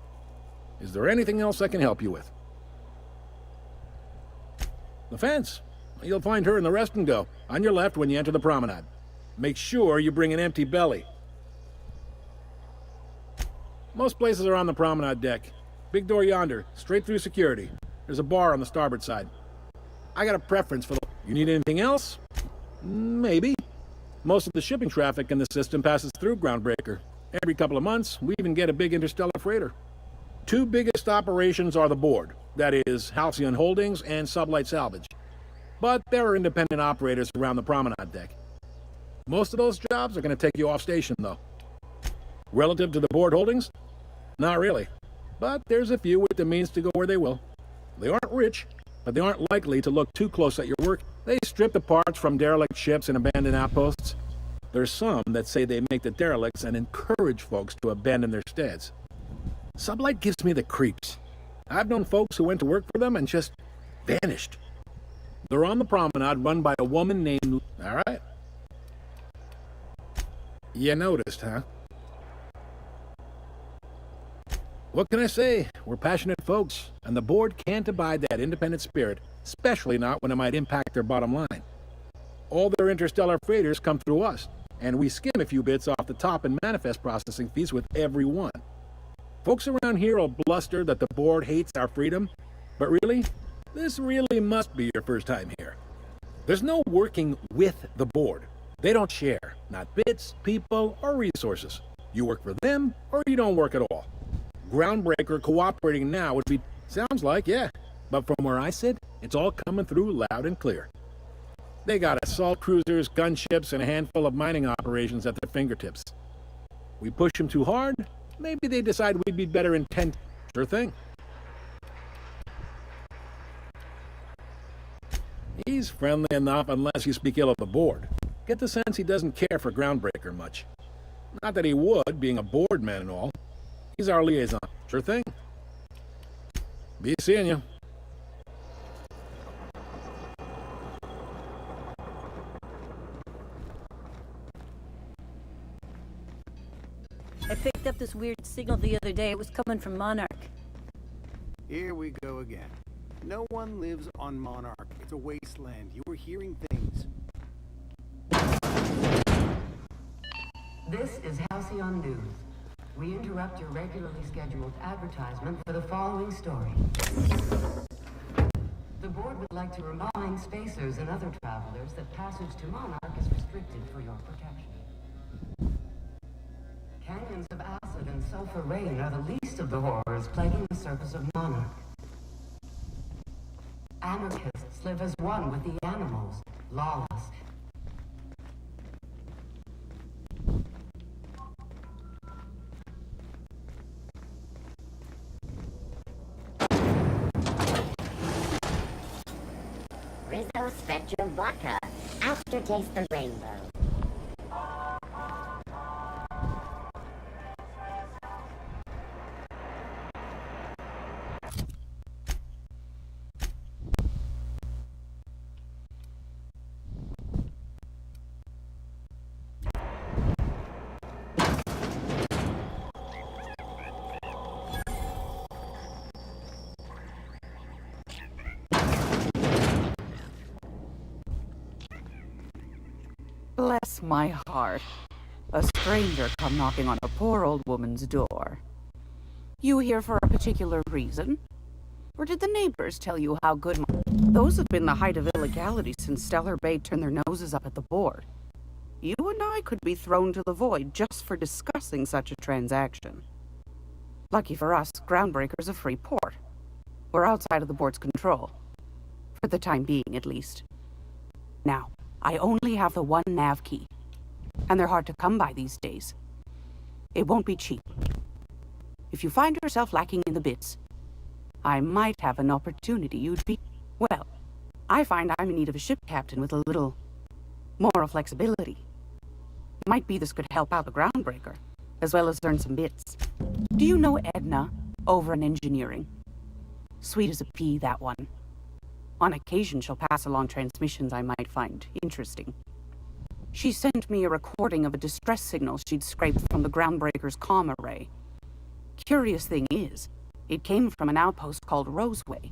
Is there anything else I can help you with? The fence. You'll find her in the rest and go, on your left when you enter the promenade. Make sure you bring an empty belly. Most places are on the promenade deck. Big door yonder, straight through security. There's a bar on the starboard side. I got a preference for the... You need anything else? Maybe. Most of the shipping traffic in the system passes through Groundbreaker. Every couple of months, we even get a big interstellar freighter. 2 biggest operations are the board. That is, Halcyon Holdings and Sublight Salvage. But there are independent operators around the promenade deck. Most of those jobs are going to take you off station, though. Relative to the board holdings? Not really. But there's a few with the means to go where they will. They aren't rich, but they aren't likely to look too close at your work. They strip the parts from derelict ships and abandoned outposts. There's some that say they make the derelicts and encourage folks to abandon their steads. Sublight gives me the creeps. I've known folks who went to work for them and just vanished. They're on the promenade run by a woman named... All right. You noticed, huh? What can I say? We're passionate folks, and the board can't abide that independent spirit, especially not when it might impact their bottom line. All their interstellar freighters come through us, and we skim a few bits off the top in manifest processing fees with every one. Folks around here will bluster that the board hates our freedom, but really, this really must be your first time here. There's no working with the board. They don't share, not bits, people, or resources. You work for them, or you don't work at all. Groundbreaker cooperating now would be... Sounds like, yeah. But from where I sit, it's all coming through loud and clear. They got assault cruisers, gunships, and a handful of mining operations at their fingertips. We push them too hard, maybe they decide we'd be better in 10... Sure thing. He's friendly enough unless you speak ill of the board. Get the sense he doesn't care for Groundbreaker much. Not that he would, being a board man and all. He's our liaison. Sure thing. Be seeing you. I picked up this weird signal the other day. It was coming from Monarch. Here we go again. No one lives on Monarch. It's a wasteland. You were hearing things. This is Halcyon News. We interrupt your regularly scheduled advertisement for the following story. The board would like to remind spacers and other travelers that passage to Monarch is restricted for your protection. Canyons of acid and sulfur rain are the least of the horrors plaguing the surface of Monarch. Anarchists live as one with the animals, lawless. Rizzo Spectrum Vodka. Aftertaste the rainbow. Bless my heart. A stranger come knocking on a poor old woman's door. You here for a particular reason? Or did the neighbors tell you how good Those have been the height of illegality since Stellar Bay turned their noses up at the board. You and I could be thrown to the void just for discussing such a transaction. Lucky for us, Groundbreaker's a free port. We're outside of the board's control. For the time being, at least. Now, I only have the one nav key, and they're hard to come by these days. It won't be cheap. If you find yourself lacking in the bits, I might have an opportunity you'd be... Well, I find I'm in need of a ship captain with a little moral flexibility. Might be this could help out the Groundbreaker, as well as earn some bits. Do you know Edna, over in engineering? Sweet as a pea, that one. On occasion, she'll pass along transmissions I might find interesting. She sent me a recording of a distress signal she'd scraped from the Groundbreaker's comm array. Curious thing is, it came from an outpost called Roseway,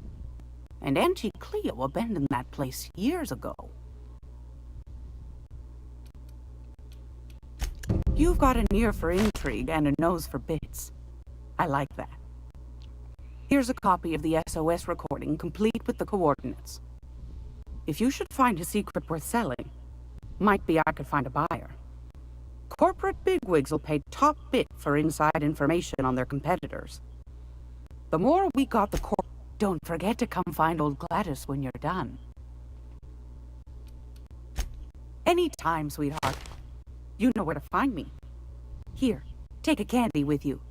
and Auntie Cleo abandoned that place years ago. You've got an ear for intrigue and a nose for bits. I like that. Here's a copy of the SOS recording, complete with the coordinates. If you should find a secret worth selling, might be I could find a buyer. Corporate bigwigs will pay top bit for inside information on their competitors. The more we got the Don't forget to come find old Gladys when you're done. Anytime, sweetheart. You know where to find me. Here, take a candy with you.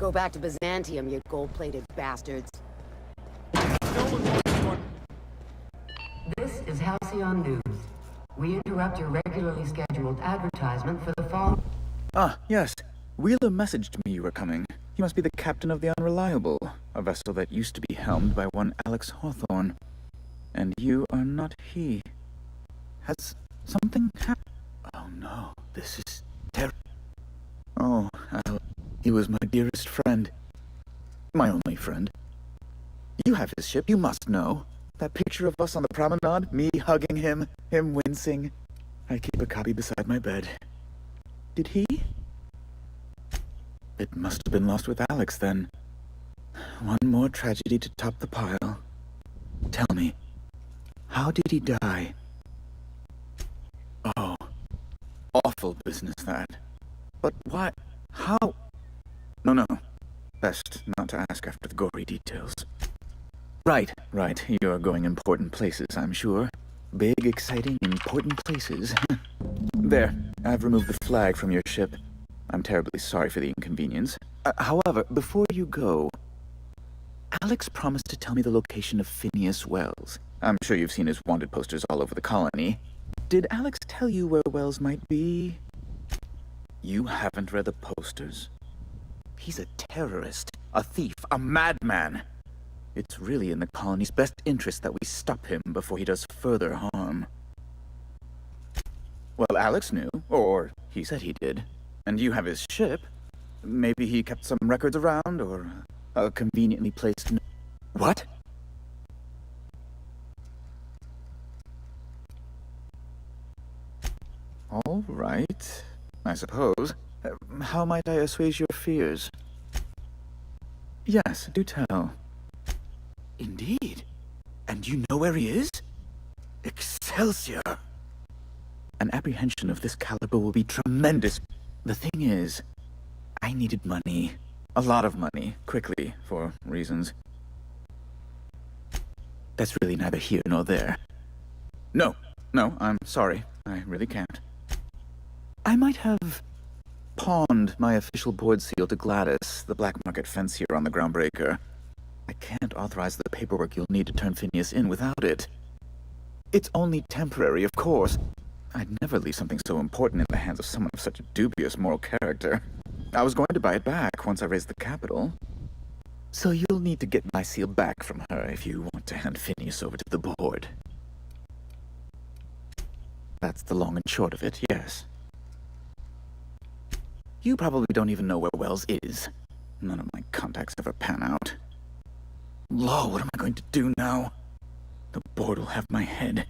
Go back to Byzantium, you gold-plated bastards. This is Halcyon News. We interrupt your regularly scheduled advertisement for the fall. Ah, yes. Wheeler messaged me you were coming. He must be the captain of the Unreliable, a vessel that used to be helmed by one Alex Hawthorne. And you are not he. Has something happened? Oh no, this is terrible. Oh, he was my dearest friend. My only friend. You have his ship, you must know. That picture of us on the promenade, me hugging him, him wincing. I keep a copy beside my bed. Did he? It must have been lost with Alex, then. One more tragedy to top the pile. Tell me, how did he die? Oh, awful business, that. But why? How? No. Best not to ask after the gory details. Right. You're going important places, I'm sure. Big, exciting, important places. There, I've removed the flag from your ship. I'm terribly sorry for the inconvenience. However, before you go, Alex promised to tell me the location of Phineas Wells. I'm sure you've seen his wanted posters all over the colony. Did Alex tell you where Wells might be? You haven't read the posters? He's a terrorist, a thief, a madman. It's really in the colony's best interest that we stop him before he does further harm. Well, Alex knew, or he said he did. And you have his ship. Maybe he kept some records around, or a conveniently placed... What? All right, I suppose. How might I assuage your fears? Yes, do tell. Indeed. And you know where he is? Excelsior! An apprehension of this caliber will be tremendous. The thing is, I needed money. A lot of money, quickly, for reasons. That's really neither here nor there. No, I'm sorry. I really can't. I might have pawned my official board seal to Gladys, the black market fancier on the Groundbreaker. I can't authorize the paperwork you'll need to turn Phineas in without it. It's only temporary, of course. I'd never leave something so important in the hands of someone of such a dubious moral character. I was going to buy it back once I raised the capital. So you'll need to get my seal back from her if you want to hand Phineas over to the board. That's the long and short of it, yes. You probably don't even know where Wells is. None of my contacts ever pan out. Law, what am I going to do now? The board will have my head.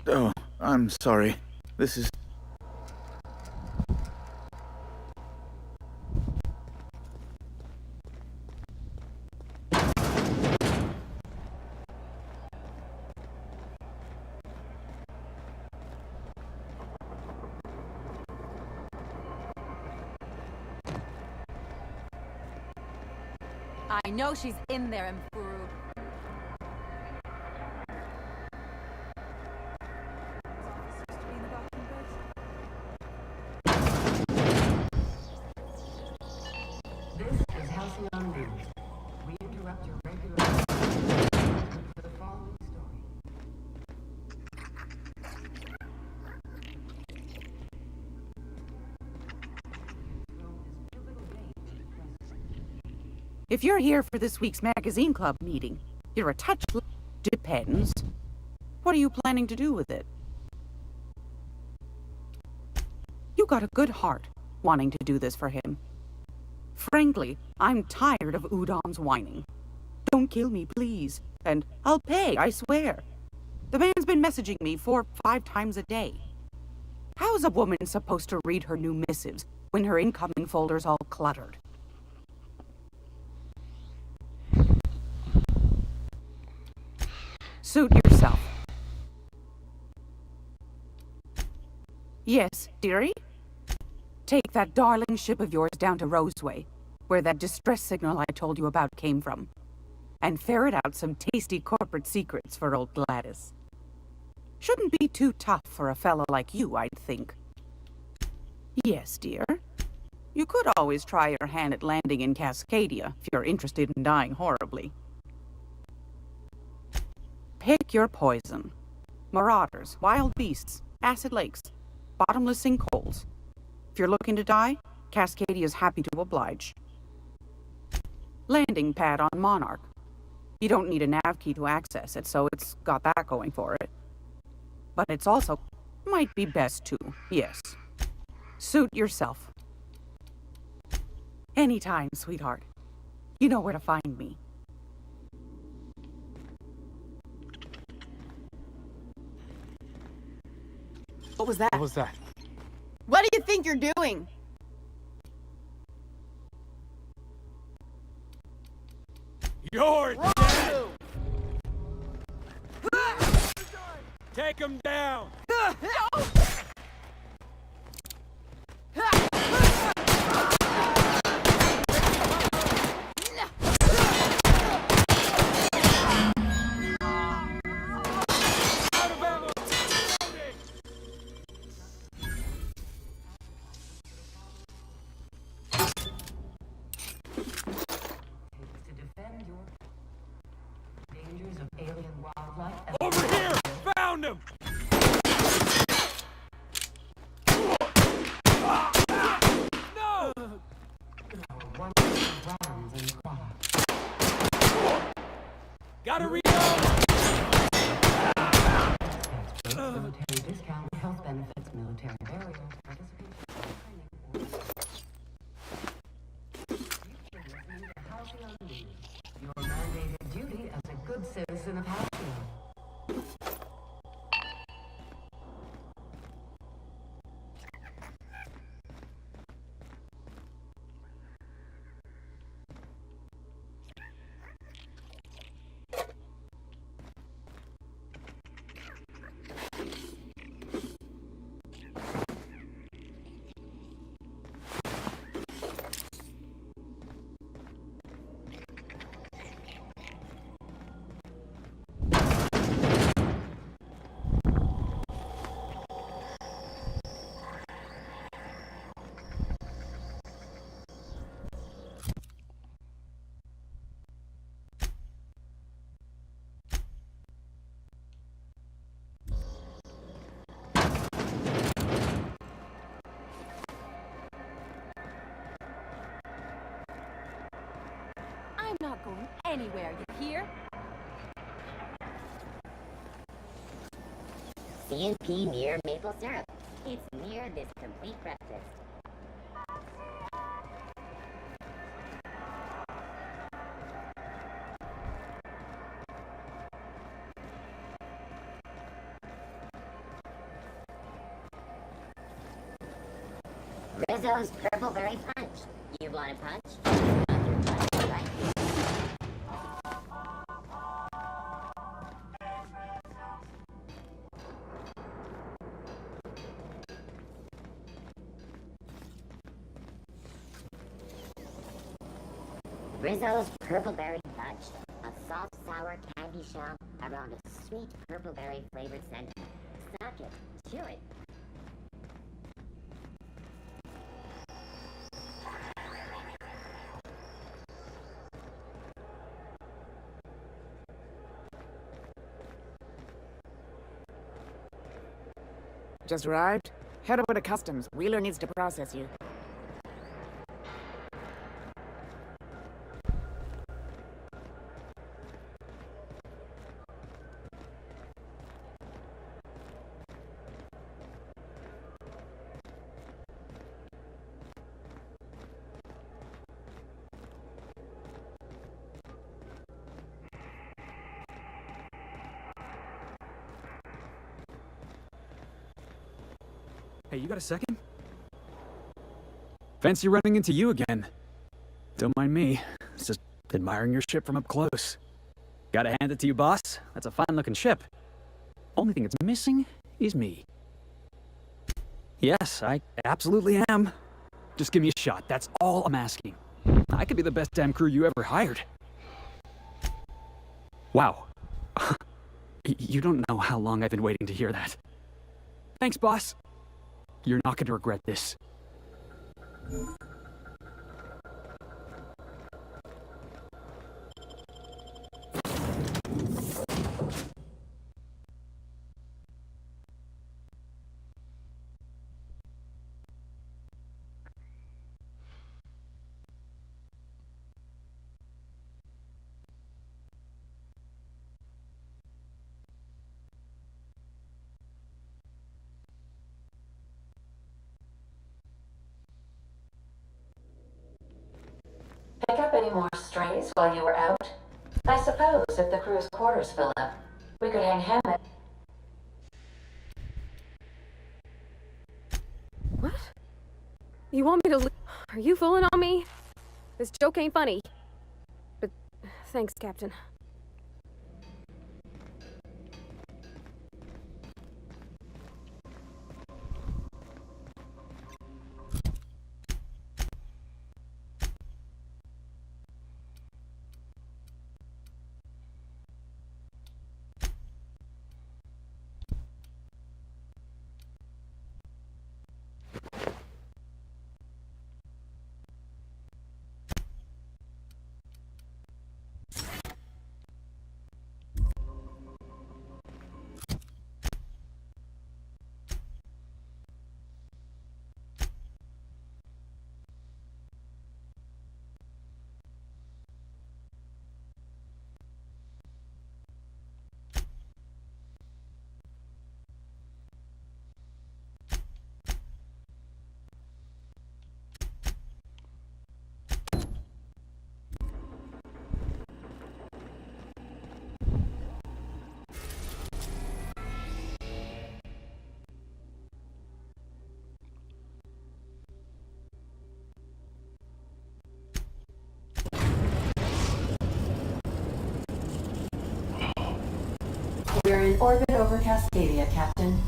Oh, I'm sorry. This is... I know she's in there, Mfuru. This is Halcyon News. We interrupt your regular for the following story. If you're here for this week's magazine club meeting, you're a touch... Depends. What are you planning to do with it? You got a good heart, wanting to do this for him. Frankly, I'm tired of Udon's whining. Don't kill me, please. And I'll pay, I swear. The man's been messaging me 4 or 5 times a day. How's a woman supposed to read her new missives when her incoming folder's all cluttered? Suit yourself. Yes, dearie? Take that darling ship of yours down to Roseway, where that distress signal I told you about came from, and ferret out some tasty corporate secrets for old Gladys. Shouldn't be too tough for a fellow like you, I'd think. Yes, dear. You could always try your hand at landing in Cascadia if you're interested in dying horribly. Pick your poison. Marauders, wild beasts, acid lakes, bottomless sinkholes. If you're looking to die, Cascadia's happy to oblige. Landing pad on Monarch. You don't need a nav key to access it, so it's got that going for it. But it's also might be best to, yes. Suit yourself. Anytime, sweetheart. You know where to find me. What was that? What was that? What do you think you're doing? You're dead! Take him down! Over here! Found him! No! Gotta reload! Military discount, health benefits, military burial, participation. Your mandated duty as a good citizen of Halcyon. I'm not going anywhere, you hear? CNP near maple syrup. It's near this complete breakfast. Rizzo's Purpleberry Punch. You want a punch? Right here. Rizzo's Purpleberry Fudge, a soft, sour candy shell around a sweet purpleberry flavored center. Suck it, chew it. Just arrived? Head over to customs. Wheeler needs to process you. Hey, you got a second? Fancy running into you again. Don't mind me. It's just admiring your ship from up close. Gotta hand it to you, boss. That's a fine-looking ship. Only thing it's missing is me. Yes, I absolutely am. Just give me a shot. That's all I'm asking. I could be the best damn crew you ever hired. Wow. You don't know how long I've been waiting to hear that. Thanks, boss. You're not gonna regret this. pick up any more strays while you were out? I suppose if the crew's quarters fill up, we could hang hammock. What? You want me to Are you fooling on me? This joke ain't funny. But thanks, Captain. We're in orbit over Cascadia, Captain.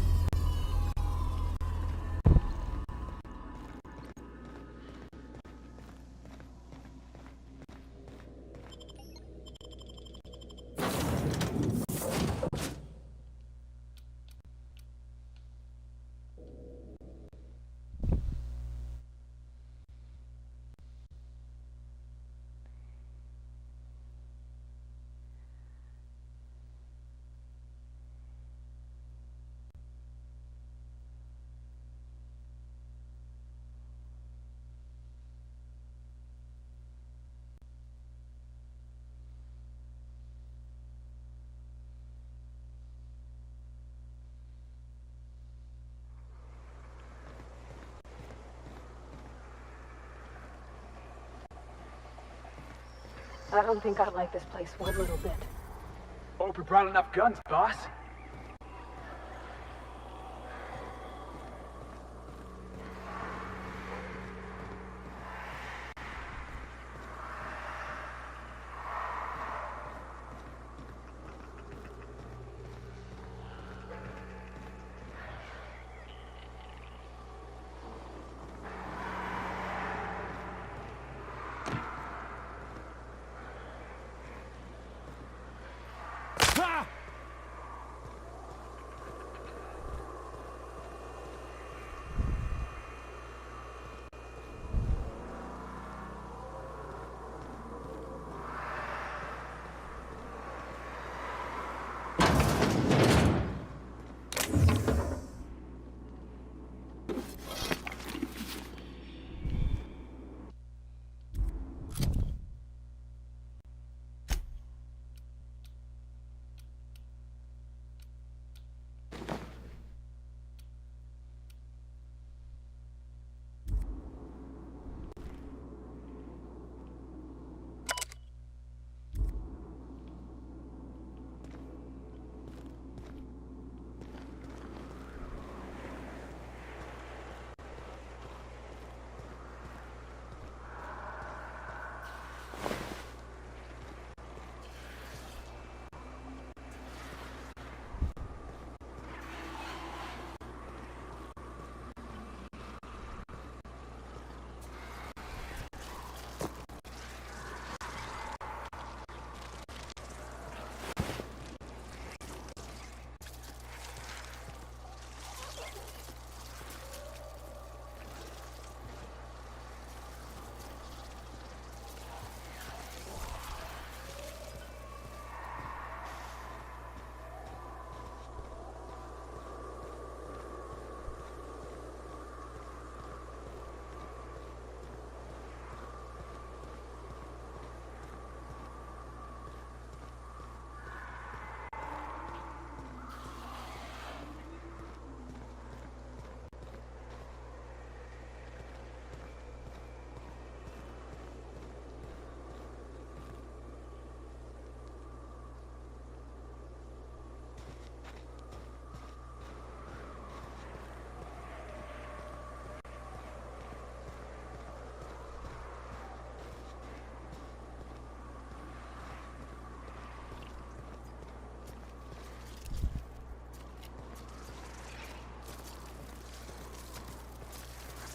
I don't think I like this place one little bit. Hope you brought enough guns, boss.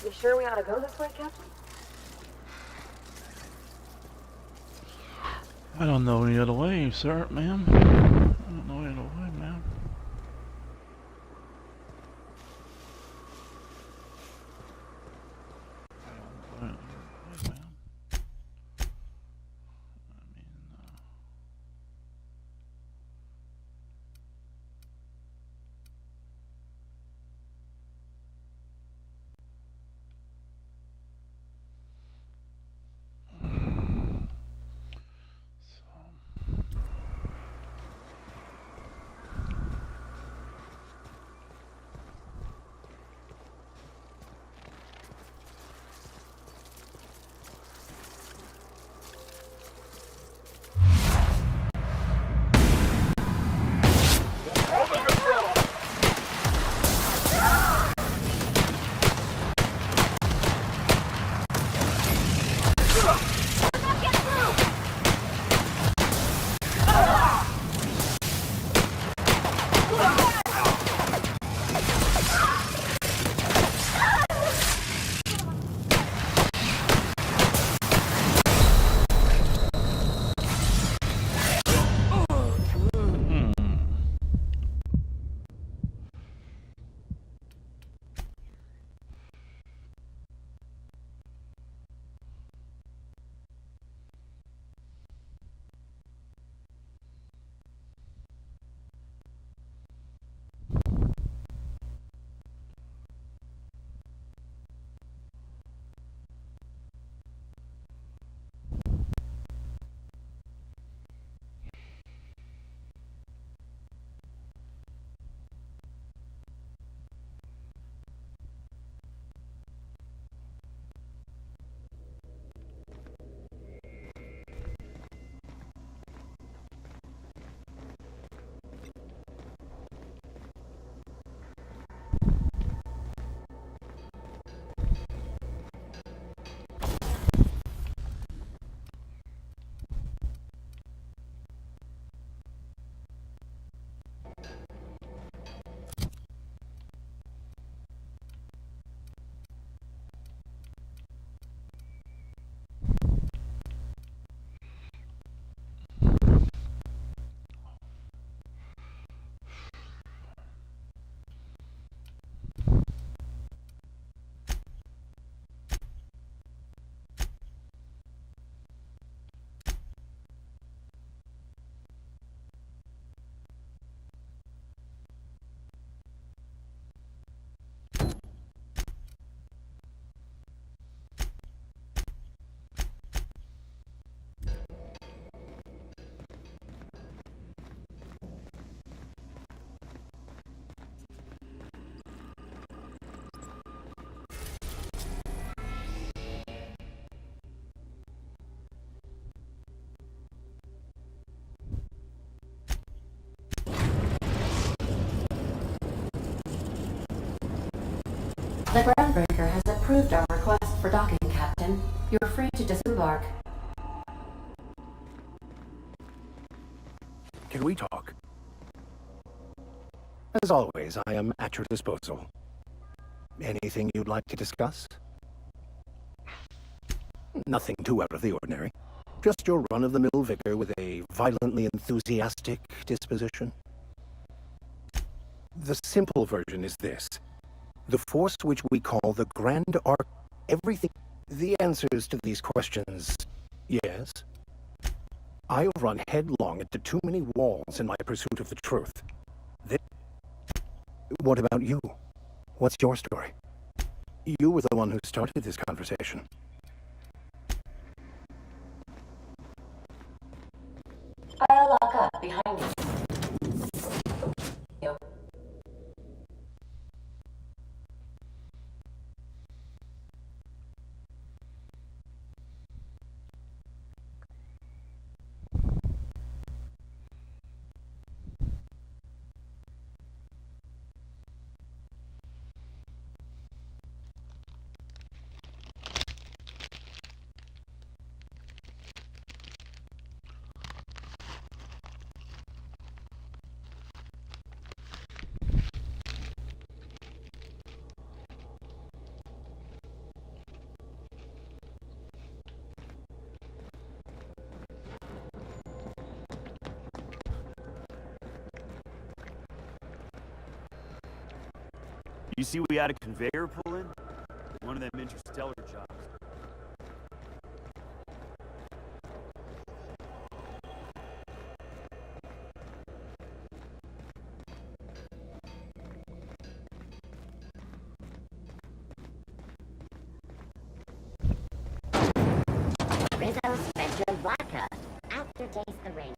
You sure we ought to go this way, Captain? I don't know any other way, sir, ma'am. I don't know any other way, ma'am. The groundbreaker has approved our request for docking, Captain. You're free to disembark. Can we talk? As always, I am at your disposal. Anything you'd like to discuss? Nothing too out of the ordinary. Just your run-of-the-mill vicar with a violently enthusiastic disposition. The simple version is this. The force which we call the Grand Arc... Everything... The answers to these questions... Yes. I have run headlong into too many walls in my pursuit of the truth. What about you? What's your story? You were the one who started this conversation. I'll lock up behind you. You see we had a conveyor pull in? One of them interstellar jobs. Rizzo's Spectrum Vodka. Aftertaste the rainbow.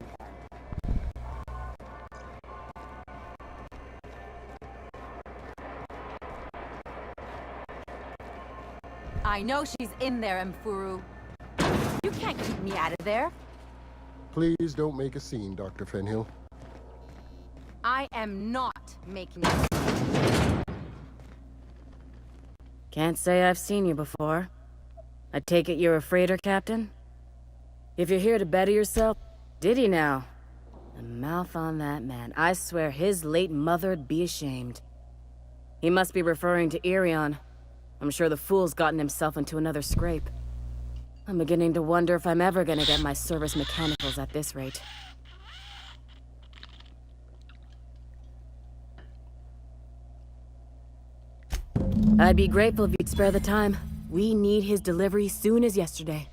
I know she's in there, Mfuru. You can't keep me out of there. Please don't make a scene, Dr. Fenhill. I am not making it. Can't say I've seen you before. I take it you're a freighter, Captain? If you're here to better yourself, did he now? The mouth on that man. I swear his late mother'd be ashamed. He must be referring to Irion. I'm sure the fool's gotten himself into another scrape. I'm beginning to wonder if I'm ever gonna get my service mechanicals at this rate. I'd be grateful if you'd spare the time. We need his delivery soon as yesterday.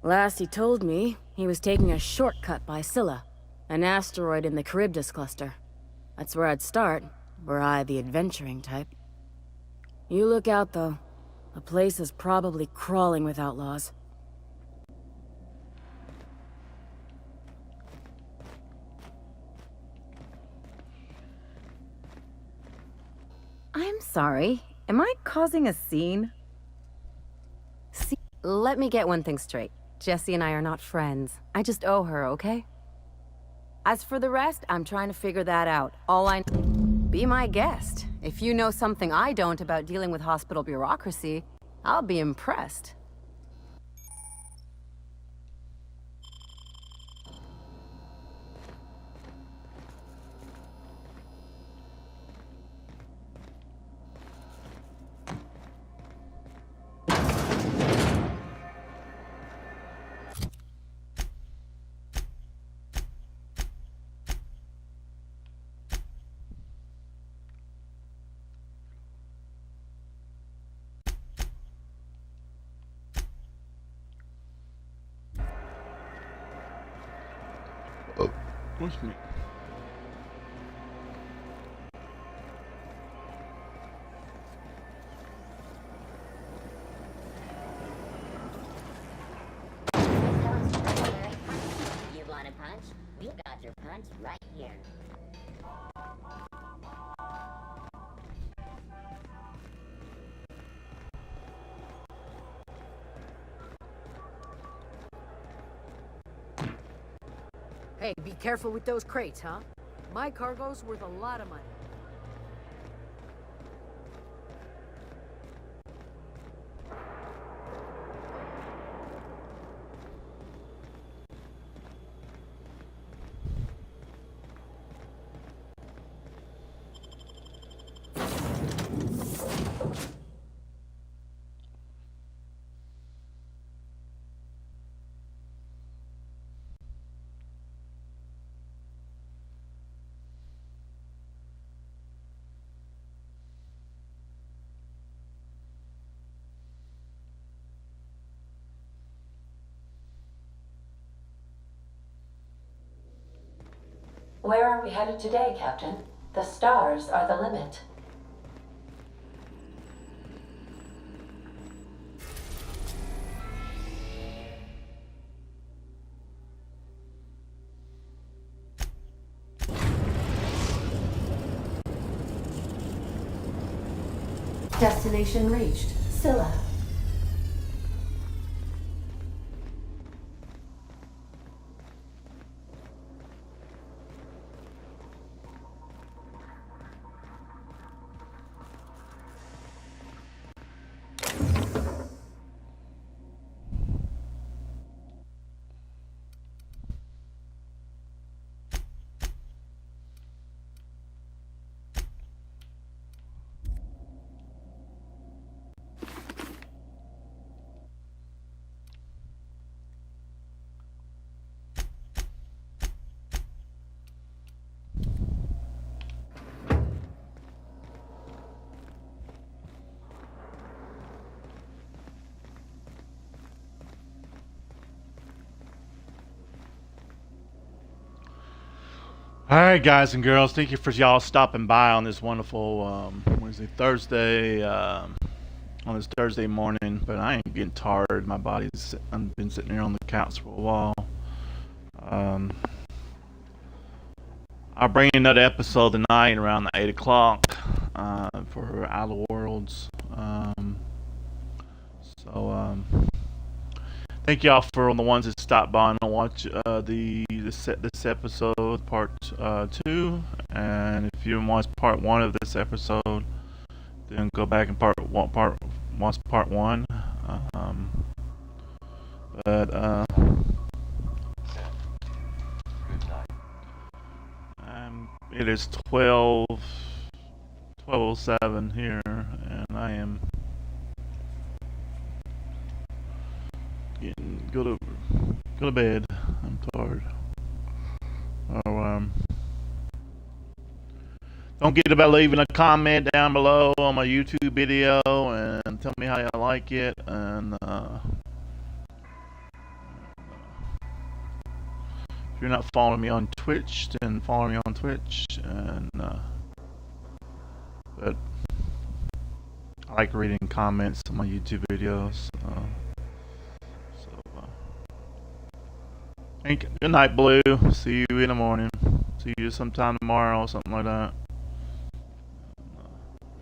Last he told me, he was taking a shortcut by Scylla, an asteroid in the Charybdis cluster. That's where I'd start, were I the adventuring type. You look out, though. The place is probably crawling with outlaws. I'm sorry. Am I causing a scene? See, let me get one thing straight. Jessie and I are not friends. I just owe her, okay? As for the rest, I'm trying to figure that out. Be my guest. If you know something I don't about dealing with hospital bureaucracy, I'll be impressed. What's me? You want a punch? We got your punch right here. Hey, be careful with those crates, huh? My cargo's worth a lot of money. Where are we headed today, Captain? The stars are the limit. Destination reached. Scylla. Alright, guys and girls, thank you for y'all stopping by on this wonderful Thursday, on this Thursday morning. But I am getting tired. My body's I've been sitting here on the couch for a while. I'll bring you another episode tonight around 8 o'clock for Outer Worlds. Thank y'all for the ones that stopped by and watch this episode, part 2. And if you watch part 1 of this episode, then go back and watch part 1. It is 12:07 here, and I am go to bed. I'm tired. Don't forget about leaving a comment down below on my YouTube video and tell me how you like it. And if you're not following me on Twitch, then follow me on Twitch. And but I like reading comments on my YouTube videos. Good night, Blue. See you in the morning. See you sometime tomorrow, something like that.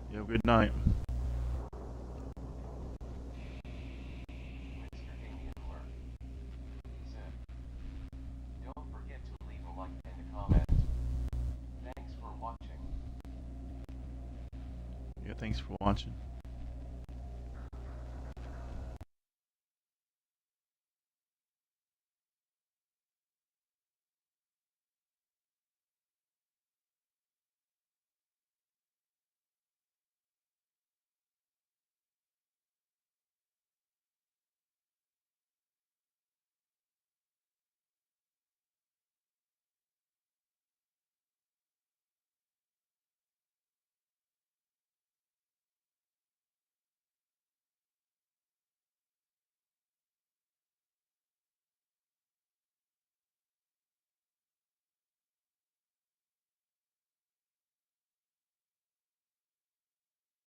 You have a good night. Don't forget to leave a like and a comment. Thanks for watching. Yeah, thanks for watching.